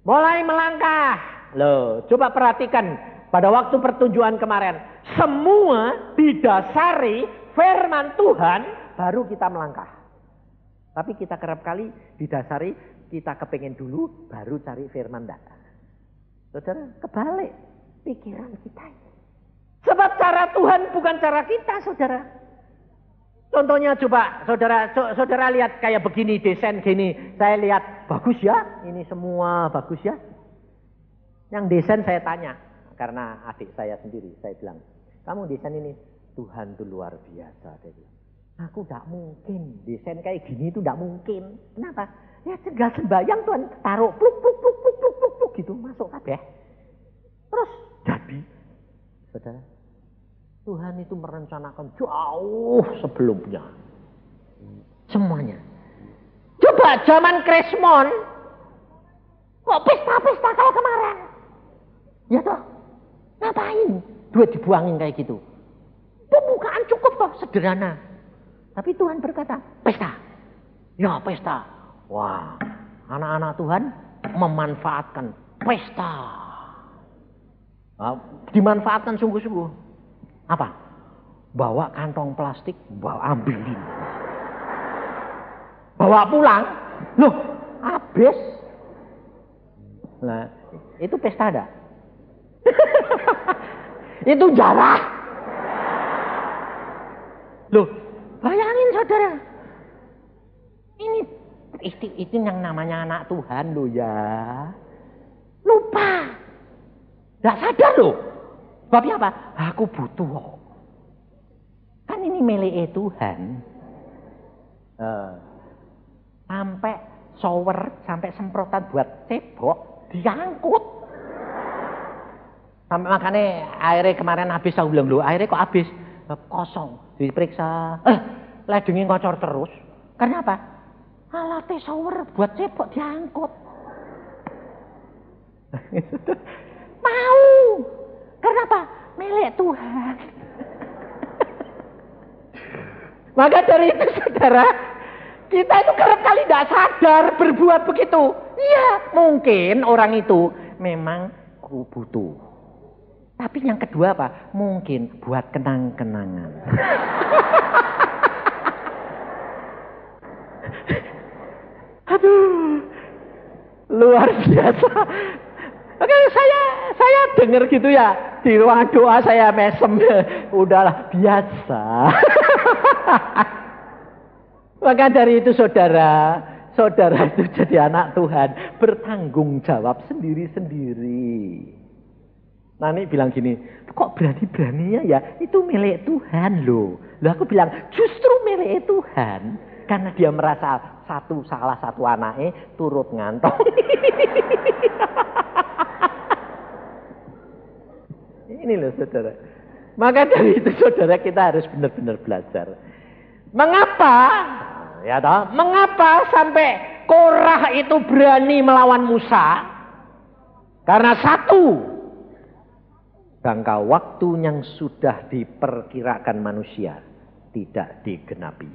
Mulai melangkah. Loh, coba perhatikan. Pada waktu pertunjukan kemarin. Semua didasari firman Tuhan. Baru kita melangkah. Tapi kita kerap kali didasari. Kita kepengen dulu. Baru cari firman. Enggak. Saudara, kebalik. Pikiran kita. Sebab cara Tuhan bukan cara kita, saudara. Contohnya coba, saudara lihat kayak begini, desain gini. Saya lihat, bagus ya? Ini semua bagus ya? Yang desain saya tanya. Karena adik saya sendiri, saya bilang, kamu desain ini Tuhan itu luar biasa. Dia bilang, aku tidak mungkin desain kayak gini itu tidak mungkin. Kenapa? Ya tinggal sembahyang Tuhan taruh pluk pluk pluk pluk pluk pluk, pluk gitu masuk kabeh. Terus jadi, saudara, Tuhan itu merencanakan jauh sebelumnya semuanya. Coba zaman Krismon, kok pesta-pesta kayak kemarin? Ya toh, ngapain duit dibuangin kayak gitu? Pembukaan cukup toh, sederhana. Tapi Tuhan berkata, pesta. Ya pesta. Wah, anak-anak Tuhan memanfaatkan pesta. Nah, dimanfaatkan sungguh-sungguh. Apa? Bawa kantong plastik, bawa ambilin. Bawa pulang, loh habis. Nah, itu pesta ada. Itu jarah. Loh, bayangin saudara. Ini yang namanya anak Tuhan loh ya. Lupa. Gak sadar loh. Sebabnya apa? Aku butuh. Kan ini milik Tuhan. Sampai shower, sampai semprotan buat cebok, diangkut. Sampai makanya airnya kemarin habis, saya bilang loh, airnya kok habis? Kosong, diperiksa. Ledengnya ngocor terus. Karena apa? Alatnya shower buat cebok diangkut. Mau. Karena apa? Milik Tuhan. Maka dari itu saudara, kita itu kerap kali tidak sadar berbuat begitu. Iya, mungkin orang itu memang butuh. Tapi yang kedua apa? Mungkin buat kenang-kenangan. Aduh, luar biasa. Oke, saya dengar gitu ya, di ruang doa saya mesem. Udahlah, biasa. Maka dari itu saudara itu jadi anak Tuhan, bertanggung jawab sendiri-sendiri. Nani bilang gini, kok berani-beraninya ya, itu milik Tuhan loh. Loh aku bilang, justru milik Tuhan. Karena dia merasa salah satu anaknya turut ngantong. Ini loh saudara. Maka dari itu saudara kita harus benar-benar belajar. Mengapa? Ya toh, mengapa sampai Korah itu berani melawan Musa? Karena satu, jangka waktu yang sudah diperkirakan manusia tidak digenapi.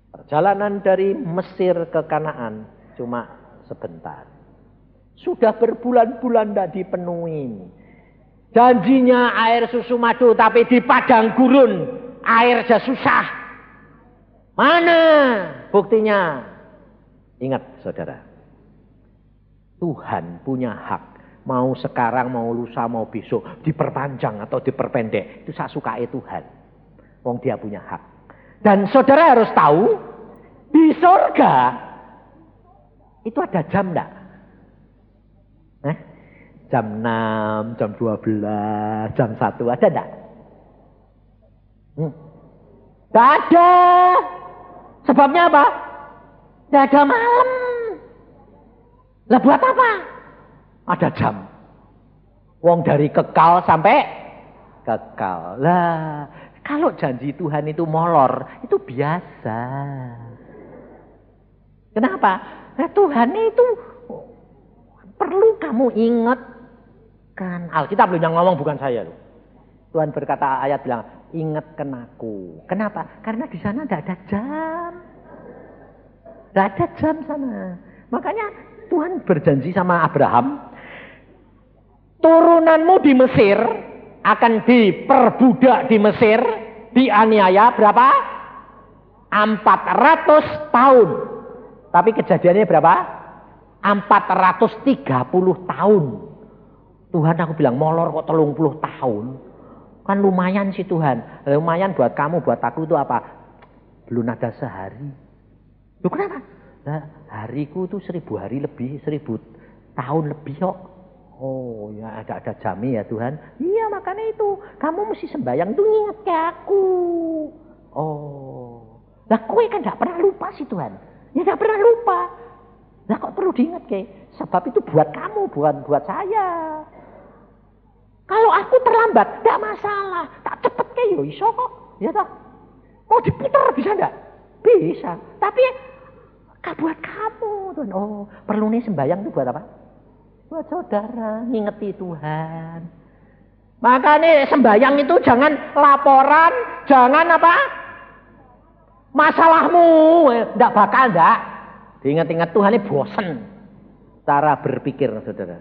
Perjalanan dari Mesir ke Kanaan cuma sebentar. Sudah berbulan-bulan tidak dipenuhi. Janjinya air susu madu, tapi di padang gurun air aja susah. Mana buktinya? Ingat saudara, Tuhan punya hak. Mau sekarang, mau lusa, mau besok, diperpanjang atau diperpendek, itu sak sukae Tuhan. Wong dia punya hak. Dan saudara harus tahu, di surga itu ada jam enggak? Jam 6, jam 12, jam 1 ada enggak? Enggak ada. Sebabnya apa? Enggak ada malam. Lah buat apa? Ada jam. Wong dari kekal sampai kekal. Lah, kalau janji Tuhan itu molor, itu biasa. Kenapa? Nah, Tuhan itu perlu kamu ingatkan. Alkitab loh yang ngomong, bukan saya loh. Tuhan berkata, ayat bilang, ingatkan aku. Kenapa? Karena di sana tidak ada jam. Tidak ada jam sana. Makanya Tuhan berjanji sama Abraham, turunanmu di Mesir akan diperbudak di Mesir, dianiaya berapa? 400 tahun. Tapi kejadiannya berapa? 430 tahun. Tuhan aku bilang molor kok 30 tahun. Kan lumayan sih Tuhan. Lumayan buat kamu, buat aku itu apa? Belum ada sehari. Loh kenapa? Nah, hariku itu 1000 hari lebih, 1000 tahun lebih kok. Oh ya ada jamnya ya Tuhan. Iya makanya itu kamu mesti sembahyang tuh ingat ke aku. Oh, lah kowe kan gak pernah lupa sih Tuhan. Ya gak pernah lupa. Lah kok perlu diingat ke? Sebab itu buat kamu bukan buat saya. Kalau aku terlambat gak masalah, tak cepet ke yo iso kok. Ya toh. Mau diputar bisa enggak? Bisa. Tapi buat kamu Tuhan. Oh, perlu nih sembahyang itu buat apa? Buat saudara, ngingeti Tuhan. Makanya sembahyang itu jangan laporan, jangan apa? Masalahmu, enggak bakal enggak. Diingat-ingat Tuhan ini bosen. Cara berpikir saudara.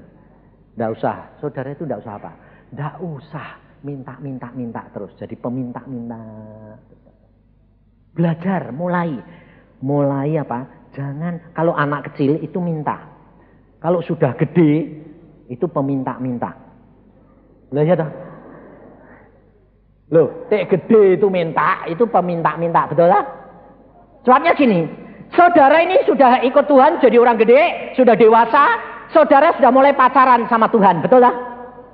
Enggak usah, saudara itu enggak usah apa? Enggak usah minta terus. Jadi peminta-minta. Belajar, mulai apa? Jangan, kalau anak kecil itu minta. Kalau sudah gede, itu peminta-minta. Loh ya toh? Loh, gede itu minta, itu peminta-minta, betul lah? Soalnya gini, saudara ini sudah ikut Tuhan, jadi orang gede, sudah dewasa, saudara sudah mulai pacaran sama Tuhan, betul lah?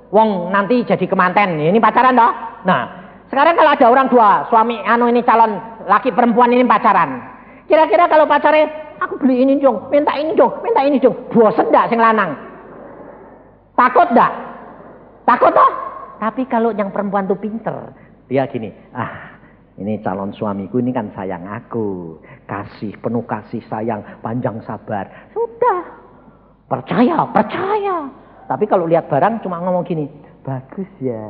Wong nanti jadi kemanten, ini pacaran toh? Nah, sekarang kalau ada orang dua, suami ini calon laki perempuan ini pacaran. Kira-kira kalau pacarnya, aku beli ini dong, minta ini dong, bosen enggak sing lanang? Takut enggak? Takut toh? Tapi kalau yang perempuan tuh pinter, dia gini, ini calon suamiku ini kan sayang aku, penuh kasih sayang, panjang sabar. Sudah, percaya. Tapi kalau lihat barang cuma ngomong gini, bagus ya.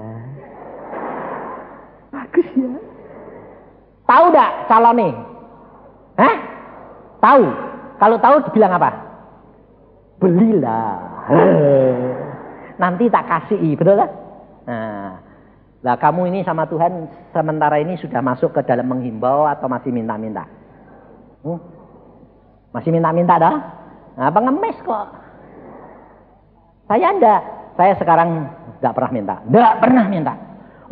Tahu enggak calonnya? Hah? Tahu? Kalau tahu dibilang apa? Belilah. Nanti tak kasih, betul kan? Nah, kamu ini sama Tuhan sementara ini sudah masuk ke dalam menghimbau atau masih minta-minta? Masih minta-minta dah? Nah, pengemis kok. Saya enggak. Saya sekarang enggak pernah minta.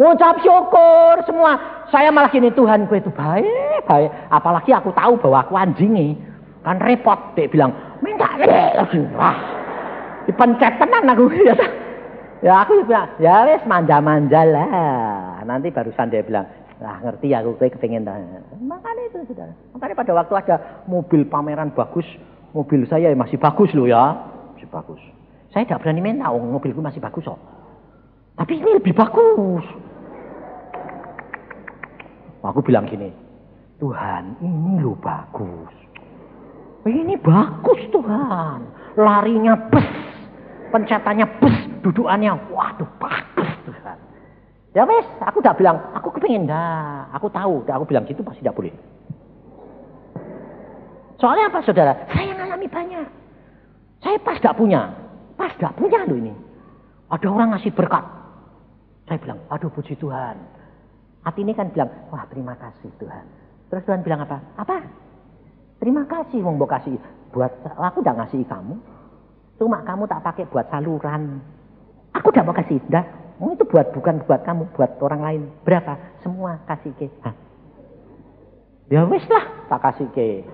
Ucap syukur semua. Saya malah gini, Tuhan gue itu baik. Apalagi aku tahu bahwa aku anjingi. Kan repot. Dia bilang, minta. Wah, dipencet tenan aku. Ya aku bilang, ya wes manja-manja lah. Nanti barusan dia bilang, ngerti aku gue kepengen. Makanya itu sudah. Makanya pada waktu ada mobil pameran bagus, mobil saya masih bagus loh ya. Masih bagus. Saya tidak berani minta, mobilku masih bagus kok. Tapi ini lebih bagus. Aku bilang gini, Tuhan ini loh bagus. Ini bagus Tuhan. Larinya bes, pencetannya bes, dudukannya waduh bagus Tuhan. Ya wes, aku udah bilang, aku kepengen dah. Aku tahu, aku bilang gitu pasti tidak boleh. Soalnya apa saudara? Saya ngalami banyak. Saya pas tidak punya loh ini. Ada orang ngasih berkat. Saya bilang, aduh puji Tuhan. Hati ini kan bilang, wah terima kasih Tuhan. Terus Tuhan bilang apa? Apa? Terima kasih wong mbok kasih buat aku udah ngasih kamu. Cuma kamu tak pakai buat saluran. Aku udah mau kasih dah. Itu bukan buat kamu, buat orang lain. Berapa? Semua kasih ke. Ya wis lah, tak kasih ke.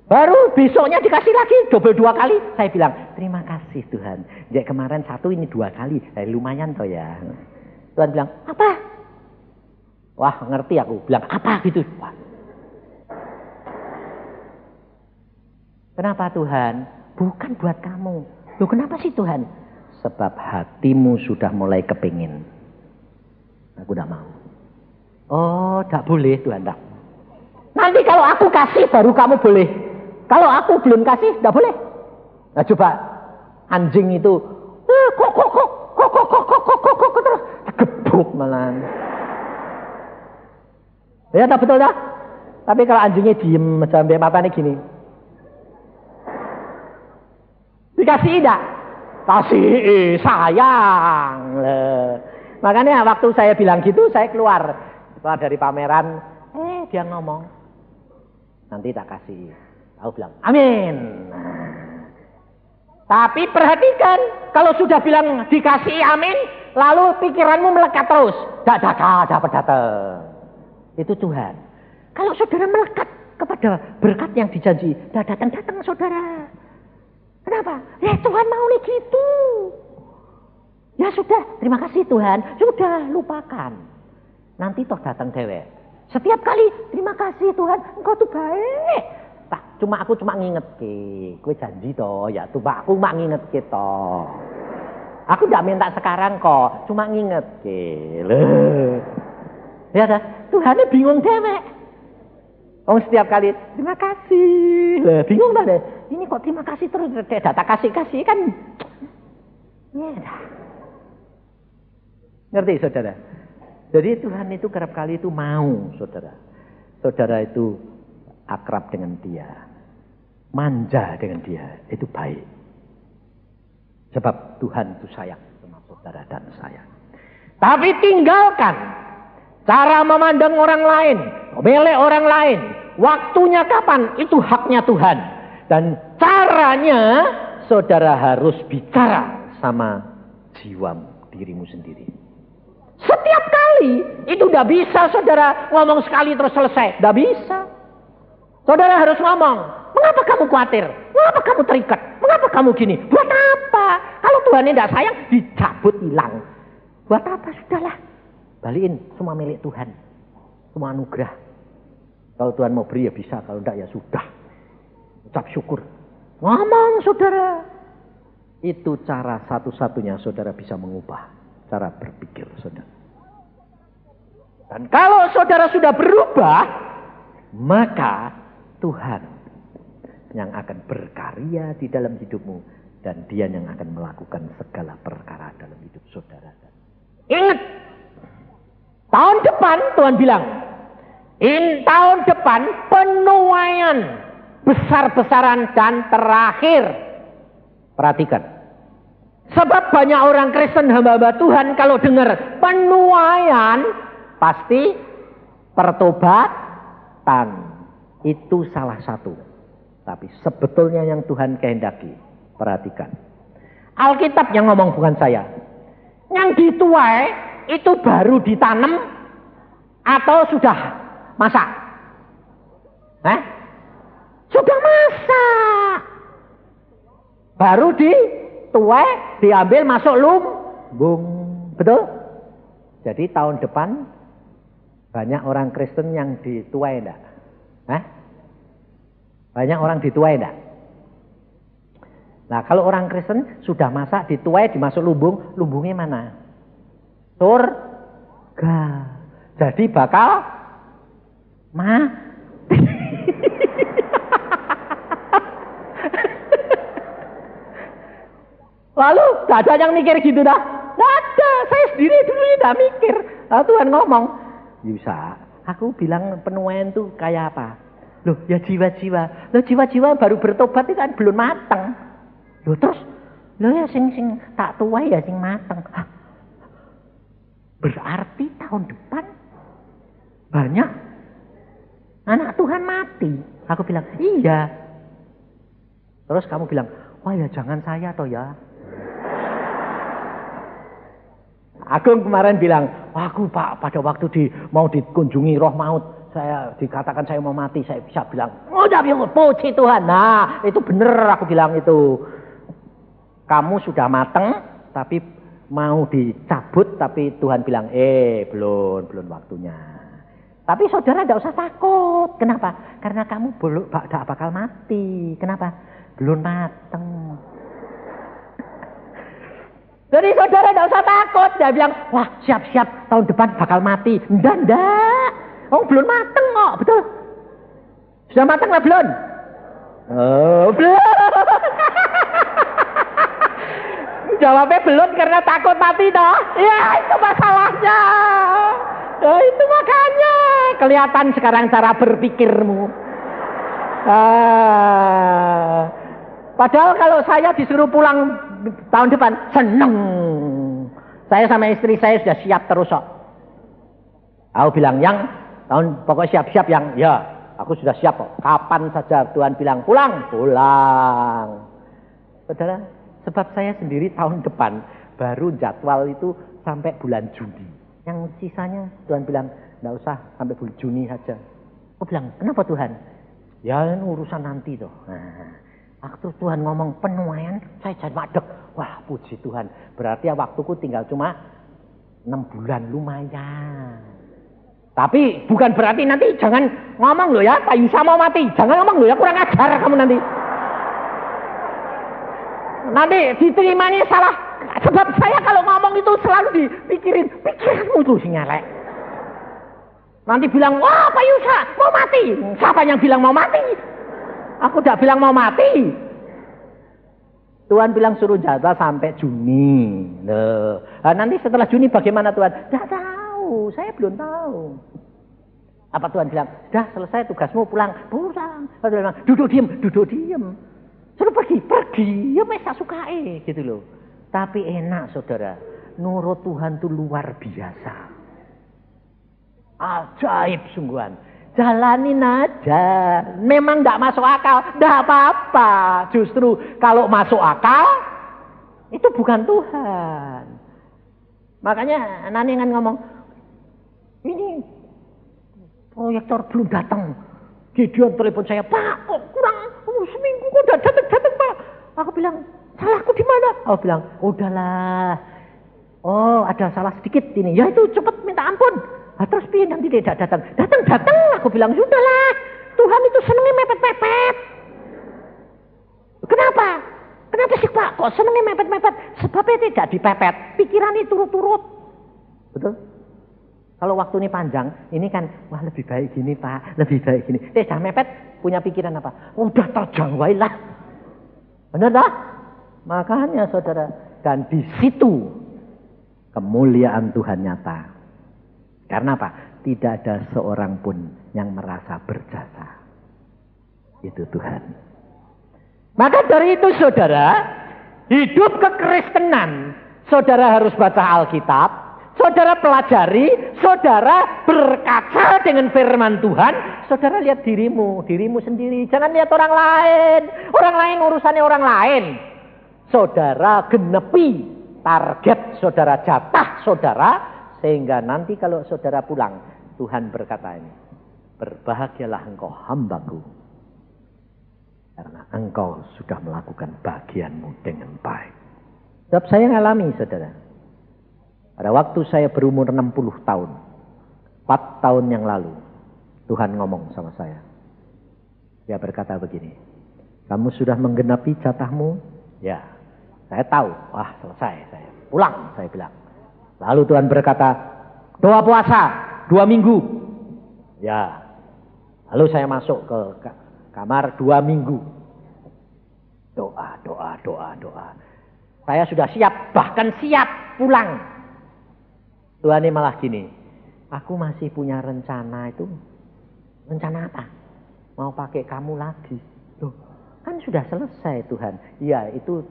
Baru besoknya dikasih lagi, double 2 kali. Saya bilang, terima kasih Tuhan. Jadi kemarin 1 ini 2 kali. Lumayan toh ya. Tuhan bilang, apa? Wah ngerti aku. Bilang, apa gitu? Wah. Kenapa Tuhan? Bukan buat kamu. Loh kenapa sih Tuhan? Sebab hatimu sudah mulai kepingin. Aku tidak mau. Oh, tidak boleh Tuhan. Tak. Nanti kalau aku kasih baru kamu boleh. Kalau aku belum kasih, tidak boleh. Nah coba anjing itu, kok terus gebuk malah. Ya tak betul tak? Tapi kalau anjingnya diem sampai matanya gini, dikasih tidak? Kasih, sayang. Makanya waktu saya bilang gitu, saya keluar dari pameran. Dia ngomong, nanti tak kasih. Aku bilang, amin. Tapi perhatikan, kalau sudah bilang dikasih amin, lalu pikiranmu melekat terus. Dapat datang. Itu Tuhan. Kalau saudara melekat kepada berkat yang dijanji, datang saudara. Kenapa? Ya Tuhan mau nih gitu. Ya sudah, terima kasih Tuhan. Sudah, lupakan. Nanti toh datang dewek. Setiap kali, terima kasih Tuhan, engkau tuh baik. Tak, aku cuma nginget ke. Kowe janji toh, ya tuh aku mak nginget ke toh. Aku tidak minta sekarang kok, cuma nginget ke. Ya dah, Tuhannya bingung dewek. Oh setiap kali, terima kasih. Bingung dah deh. Ini kok terima kasih terus, data kasih-kasih kan. Ya dah. Ngerti saudara? Jadi Tuhan itu kerap kali itu mau saudara. Saudara itu akrab dengan dia. Manja dengan dia. Itu baik. Sebab Tuhan itu sayang sama saudara dan saya. Tapi tinggalkan cara memandang orang lain. Memilih orang lain. Waktunya kapan? Itu haknya Tuhan. Dan caranya saudara harus bicara sama jiwamu, dirimu sendiri. Setiap kali itu udah bisa saudara ngomong sekali terus selesai. Udah bisa. Saudara harus ngomong. Mengapa kamu khawatir? Mengapa kamu terikat? Mengapa kamu gini? Buat apa? Kalau Tuhan ini tidak sayang, dicabut hilang. Buat apa? Sudahlah. Balikin semua milik Tuhan. Semua anugerah. Kalau Tuhan mau beri ya bisa. Kalau tidak ya sudah. Ucap syukur. Ngomong saudara. Itu cara satu-satunya saudara bisa mengubah cara berpikir saudara. Dan kalau saudara sudah berubah, maka Tuhan yang akan berkarya di dalam hidupmu dan Dia yang akan melakukan segala perkara dalam hidup saudara. Ingat, tahun depan Tuhan bilang, tahun depan penuaian besar-besaran dan terakhir. Perhatikan. Sebab banyak orang Kristen hamba-hamba Tuhan kalau dengar penuaian pasti pertobatan itu salah satu. Tapi sebetulnya yang Tuhan kehendaki, perhatikan. Alkitab yang ngomong bukan saya. Yang dituai itu baru ditanam atau sudah masak? Sudah masak. Baru dituai, diambil masuk lumbung. Betul? Jadi tahun depan banyak orang Kristen yang dituai enggak? Banyak orang dituai enggak? Nah kalau orang Kristen sudah masak, dituai, dimasuk lumbung, lumbungnya mana? Surga. Jadi bakal Lalu gak ada yang mikir gitu dah. Gak ada, saya sendiri dulu tidak mikir. Lalu Tuhan ngomong, Yusa, aku bilang penuaian itu kayak apa? Loh ya jiwa-jiwa. Loh jiwa-jiwa baru bertobat itu kan belum matang. Loh terus, loh ya sing tak tuai ya sing matang. Berarti tahun depan banyak anak Tuhan mati. Aku bilang, iya. Terus kamu bilang, wah ya jangan saya toh ya. Agung kemarin bilang, aku Pak pada waktu mau dikunjungi roh maut, saya dikatakan saya mau mati, saya bisa bilang, oh tapi puji Tuhan. Nah itu bener aku bilang itu. Kamu sudah mateng, tapi mau dicabut, tapi Tuhan bilang, belum waktunya. Tapi saudara tidak usah takut. Kenapa? Karena kamu belum bakal mati. Kenapa? Belum mateng. Jadi saudara tidak usah takut. Dia bilang, wah siap-siap tahun depan bakal mati. Enggak. Oh belum mateng kok, betul. Sudah mateng lah belum? Oh belum. Jawabnya belum karena takut mati toh. Ya itu masalahnya. Oh, itu makanya kelihatan sekarang cara berpikirmu. Padahal kalau saya disuruh pulang tahun depan seneng. Saya sama istri saya sudah siap terus kok. Aku bilang yang tahun pokoknya siap-siap yang ya aku sudah siap kok. Kapan saja Tuhan bilang pulang. Saudara, sebab saya sendiri tahun depan baru jadwal itu sampai bulan Juni. Yang sisanya Tuhan bilang enggak usah sampai bulan Juni saja. Aku bilang kenapa Tuhan? Ya urusan nanti toh. Nah, waktu Tuhan ngomong penuaian, saya jadi madeg. Wah, puji Tuhan. Berarti ya waktuku tinggal cuma 6 bulan, lumayan. Tapi bukan berarti nanti jangan ngomong loh ya, Pak Yusa mau mati. Jangan ngomong loh ya, kurang ajar kamu nanti. Nanti diterimanya salah. Sebab saya kalau ngomong itu selalu dipikirin, pikiranmu tuh si nyelek. Nanti bilang, wah Pak Yusa mau mati. Siapa yang bilang mau mati? Aku udah bilang mau mati. Tuhan bilang suruh jatah sampai Juni. Loh. Nah, nanti setelah Juni bagaimana Tuhan? Tidak tahu, saya belum tahu. Apa Tuhan bilang, sudah selesai tugasmu pulang. Pulang. Tuhan bilang, duduk diem. Suruh pergi. Ya mesa sukai gitu loh. Tapi enak saudara, nurut Tuhan itu luar biasa. Ajaib sungguhan. Jalanin aja. Memang tidak masuk akal, tidak apa-apa. Justru kalau masuk akal, itu bukan Tuhan. Makanya Nani kan ngomong, ini proyektor belum datang. Gideon telepon saya, Pak, kok kurang seminggu kok udah datang Pak. Aku bilang, salahku di mana? Aku bilang, udahlah. Oh, ada salah sedikit ini. Ya itu cepat minta ampun. Nah, terus piye nanti tidak datang? Datang. Aku bilang, sudahlah. Tuhan itu senengnya mepet-mepet. Kenapa? Kenapa sih Pak? Kok senengnya mepet-mepet? Sebabnya tidak dipepet. Pikirannya turut-turut. Betul? Kalau waktu ini panjang, ini kan, wah lebih baik gini Pak, lebih baik gini. Dah mepet, punya pikiran apa? Udah terjangwai lah. Benar tak? Makanya saudara, dan di situ kemuliaan Tuhan nyata. Karena apa? Tidak ada seorang pun yang merasa berjasa. Itu Tuhan. Maka dari itu saudara, hidup kekristenan, saudara harus baca Alkitab, saudara pelajari, saudara berkaca dengan firman Tuhan, saudara lihat dirimu sendiri, jangan lihat orang lain urusannya orang lain. Saudara genepi target saudara, jatah saudara, sehingga nanti kalau saudara pulang, Tuhan berkata ini, berbahagialah engkau hambaku, karena engkau sudah melakukan bagianmu dengan baik. Sebab saya ngalami saudara, pada waktu saya berumur 60 tahun, 4 tahun yang lalu, Tuhan ngomong sama saya. Dia berkata begini, kamu sudah menggenapi jatahmu? Ya, saya tahu. Wah selesai, saya pulang, saya bilang. Lalu Tuhan berkata, doa puasa 2 minggu. Ya, lalu saya masuk ke kamar 2 minggu. Doa. Saya sudah siap, bahkan siap pulang. Tuhan ini malah gini, aku masih punya rencana itu. Rencana apa? Mau pakai kamu lagi. Loh, kan sudah selesai Tuhan. Iya, itu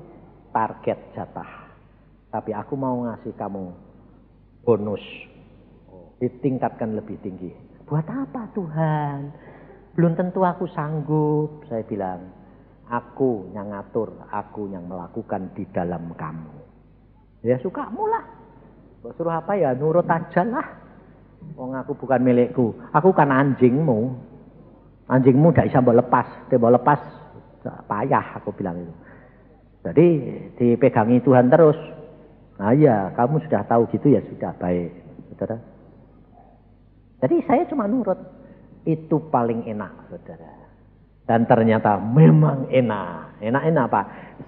target jatah. Tapi aku mau ngasih kamu bonus. Ditingkatkan lebih tinggi. Buat apa Tuhan? Belum tentu aku sanggup, saya bilang. Aku yang ngatur, aku yang melakukan di dalam kamu. Ya sukamu lah. Suruh apa ya, nurut aja lah. Wong aku bukan milikku, aku kan anjingmu. Anjingmu tidak bisa lepas, tidak lepas payah, aku bilang itu. Jadi dipegangi Tuhan terus. Nah ya, kamu sudah tahu gitu ya sudah baik, saudara. Jadi saya cuma nurut, itu paling enak, saudara. Dan ternyata memang enak. Enak apa?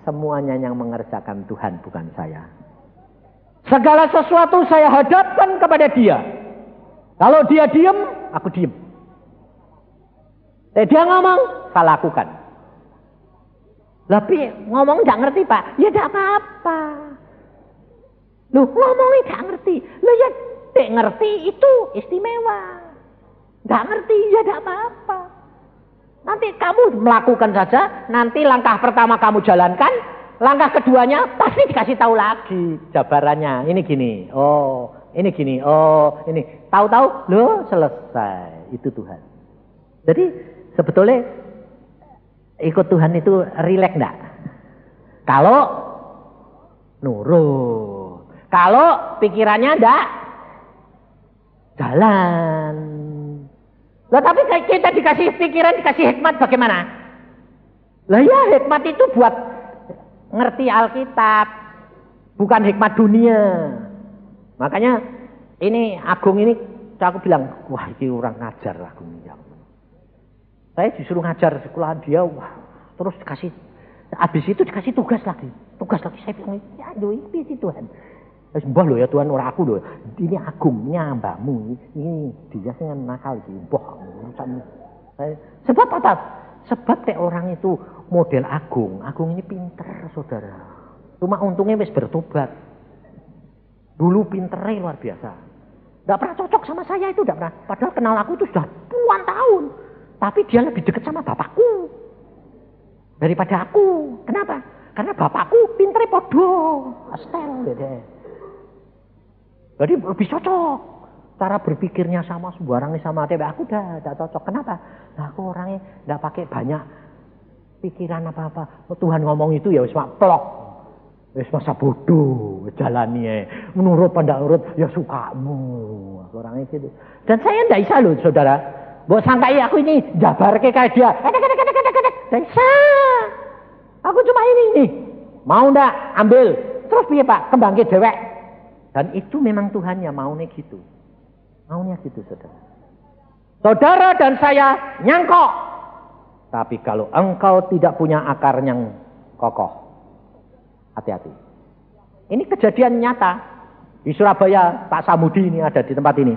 Semuanya yang mengerjakan Tuhan, bukan saya. Segala sesuatu saya hadapkan kepada dia. Kalau dia diem, aku diem. Dia ngomong, saya lakukan. Tapi ngomong gak ngerti Pak, ya gak apa-apa. Loh ngomongnya gak ngerti. Loh ya gak ngerti itu istimewa. Gak ngerti, ya gak apa-apa. Nanti kamu melakukan saja, nanti langkah pertama kamu jalankan, langkah keduanya pasti dikasih tahu lagi jabarannya. Ini gini, oh ini gini, oh ini. Tahu-tahu, loh selesai. Itu Tuhan. Jadi sebetulnya ikut Tuhan itu rileks enggak? Kalau nurut. Kalau pikirannya enggak jalan. Lah tapi kita dikasih pikiran, dikasih hikmat bagaimana? Lah ya hikmat itu buat ngerti Alkitab, bukan hikmat dunia. Makanya ini Agung ini, aku bilang, wah ini orang ngajar Agung ini. Saya disuruh ngajar sekolahan dia, wah terus dikasih, habis itu dikasih tugas lagi. Saya bilang, ya aduh ini sih Tuhan. Mbah loh ya Tuhan, orang aku loh. Ini Agung, ini mbahmu, ini dia sih nakal sih. Mbah, sebab apa? Sebab kayak orang itu model Agung ini pinter saudara. Cuma untungnya wis bertobat. Dulu pinternya luar biasa. Tidak pernah cocok sama saya itu, tidak pernah. Padahal kenal aku itu sudah puluhan tahun. Tapi dia lebih dekat sama bapakku daripada aku. Kenapa? Karena bapakku pinternya podo, astel deh. Jadi lebih cocok. Cara berpikirnya sama, sembarangnya sama. Tapi aku udah cocok. Kenapa? Nah, aku orangnya tidak pakai banyak pikiran apa-apa. Tuhan ngomong itu ya wis mak plok. Wis masa bodoh jalani. Menurut pada urut ya sukamu. Aku orangnya gitu. Dan saya tidak bisa loh saudara. Mbok sangkai aku ini jabarke kayak dia. Tidak bisa. Aku cuma ini. Mau ndak ambil. Terus piye Pak? Kembangke dewek. Dan itu memang Tuhannya maunya gitu. Maunya gitu saudara. Saudara dan saya nyangkok. Tapi kalau engkau tidak punya akar yang kokoh, hati-hati. Ini kejadian nyata. Di Surabaya, Pak Samudi ini ada di tempat ini.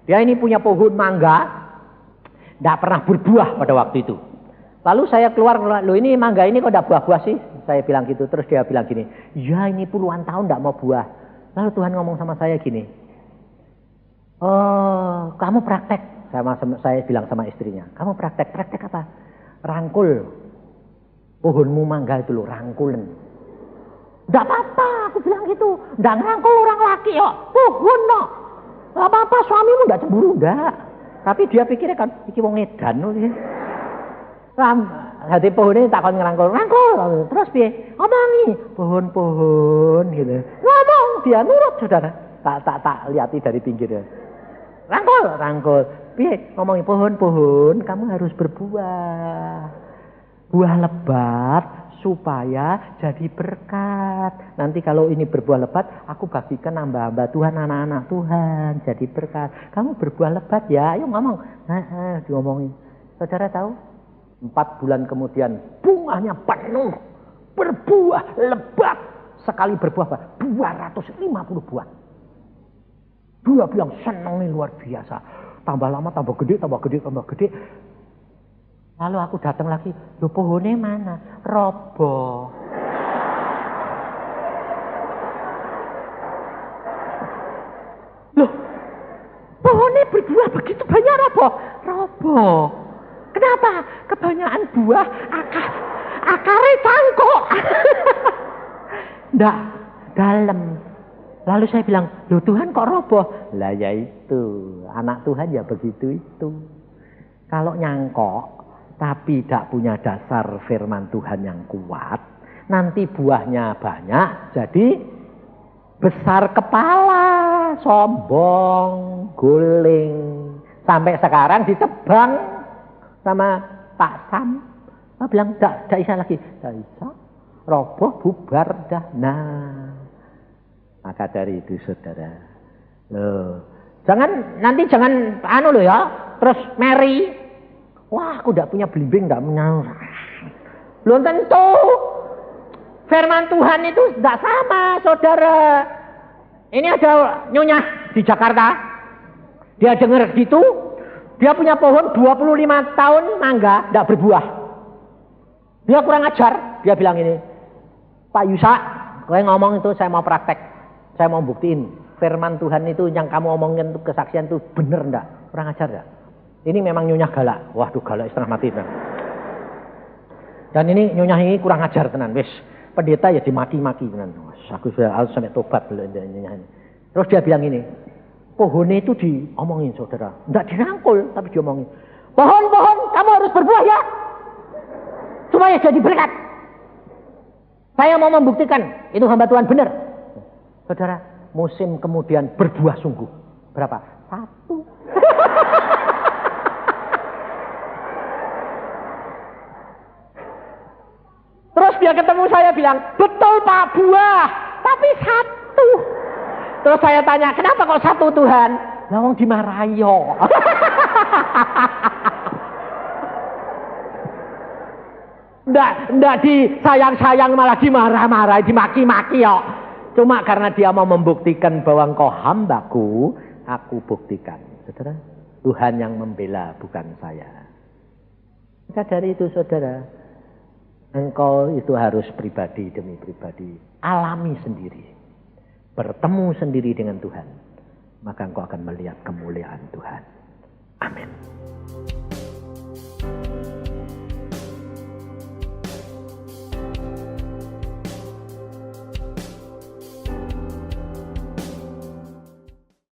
Dia ini punya pohon mangga. Tidak pernah berbuah pada waktu itu. Lalu saya keluar, loh ini mangga ini kok tidak buah-buah sih? Saya bilang gitu. Terus dia bilang gini, ya ini puluhan tahun tidak mau buah. Lalu Tuhan ngomong sama saya gini, oh kamu praktek. Saya bilang sama istrinya, kamu praktek apa? Rangkul pohonmu mangga itu loh, rangkulen. Tidak apa-apa, aku bilang gitu. Tidak ngerangkul orang laki kok, pohon no. Tidak apa-apa, suamimu tidak cemburu, tidak. Tapi dia pikirnya kan, iki wong edan loh. Hati pohonnya tak akan ngerangkul, terus piye? Ngomongi pohon-pohon gitu. Ngomong dia nurut saudara. Tak lihati dari pinggirnya. Rangkul. Piye? Ngomongi pohon-pohon, kamu harus berbuah. Buah lebat supaya jadi berkat. Nanti kalau ini berbuah lebat, aku bagikan hamba-hamba Tuhan, anak-anak Tuhan jadi berkat. Kamu berbuah lebat ya, ayo ngomong. Diomongin. Saudara tahu? 4 bulan kemudian bunganya penuh, berbuah lebat. Sekali berbuah 250 buah. Dia bilang senangnya luar biasa. Tambah lama tambah gede. Lalu aku datang lagi, loh pohonnya mana? Roboh. Loh, pohonnya berbuah begitu banyak roboh. Kenapa? Kebanyakan buah akarnya cangkok. Nggak dalam. Lalu saya bilang, loh Tuhan kok roboh? Lah ya itu, anak Tuhan ya begitu itu. Kalau nyangkok, tapi tidak punya dasar firman Tuhan yang kuat, nanti buahnya banyak, jadi besar kepala, sombong, guling. Sampai sekarang ditebang sama Pak Sam. Dia bilang, tidak bisa lagi. Tidak bisa, roboh, bubar dah. Nah, maka dari itu saudara, jangan loh ya, terus Mary, wah aku tidak punya belimbing, tidak punya. Belum tentu. Firman Tuhan itu tidak sama saudara. Ini ada nyonya di Jakarta, dia dengar gitu, dia punya pohon 25 tahun mangga tidak berbuah. Dia kurang ajar, dia bilang ini, Pak Yusa, kau ngomong itu saya mau praktek. Saya mau buktiin firman Tuhan itu yang kamu omongin itu kesaksian itu bener enggak? Kurang ajar enggak? Ini memang nyonya galak. Waduh, galak setengah mati tenan. Dan ini nyonya ini kurang ajar tenan. Wis, pendeta ya dimaki-maki tenan. Aku sudah sampai tobat nyonya ini. Terus dia bilang ini, pohonnya itu diomongin saudara. Enggak dirangkul, tapi diomongin. Pohon-pohon kamu harus berbuah ya. Supaya jadi berkat. Saya mau membuktikan itu hamba Tuhan benar. Saudara, musim kemudian berbuah sungguh. Berapa? 1. Terus dia ketemu saya bilang, betul Pak buah. tapi satu. Terus saya tanya, kenapa kok satu Tuhan? Lah wong dimarahi yo. Ndak disayang-sayang malah dimarah-marah, dimaki-maki yo. Cuma karena dia mau membuktikan bahwa engkau hambaku, aku buktikan. Saudara, Tuhan yang membela bukan saya. Sadari itu saudara. Engkau itu harus pribadi demi pribadi. Alami sendiri. Bertemu sendiri dengan Tuhan. Maka engkau akan melihat kemuliaan Tuhan. Amin.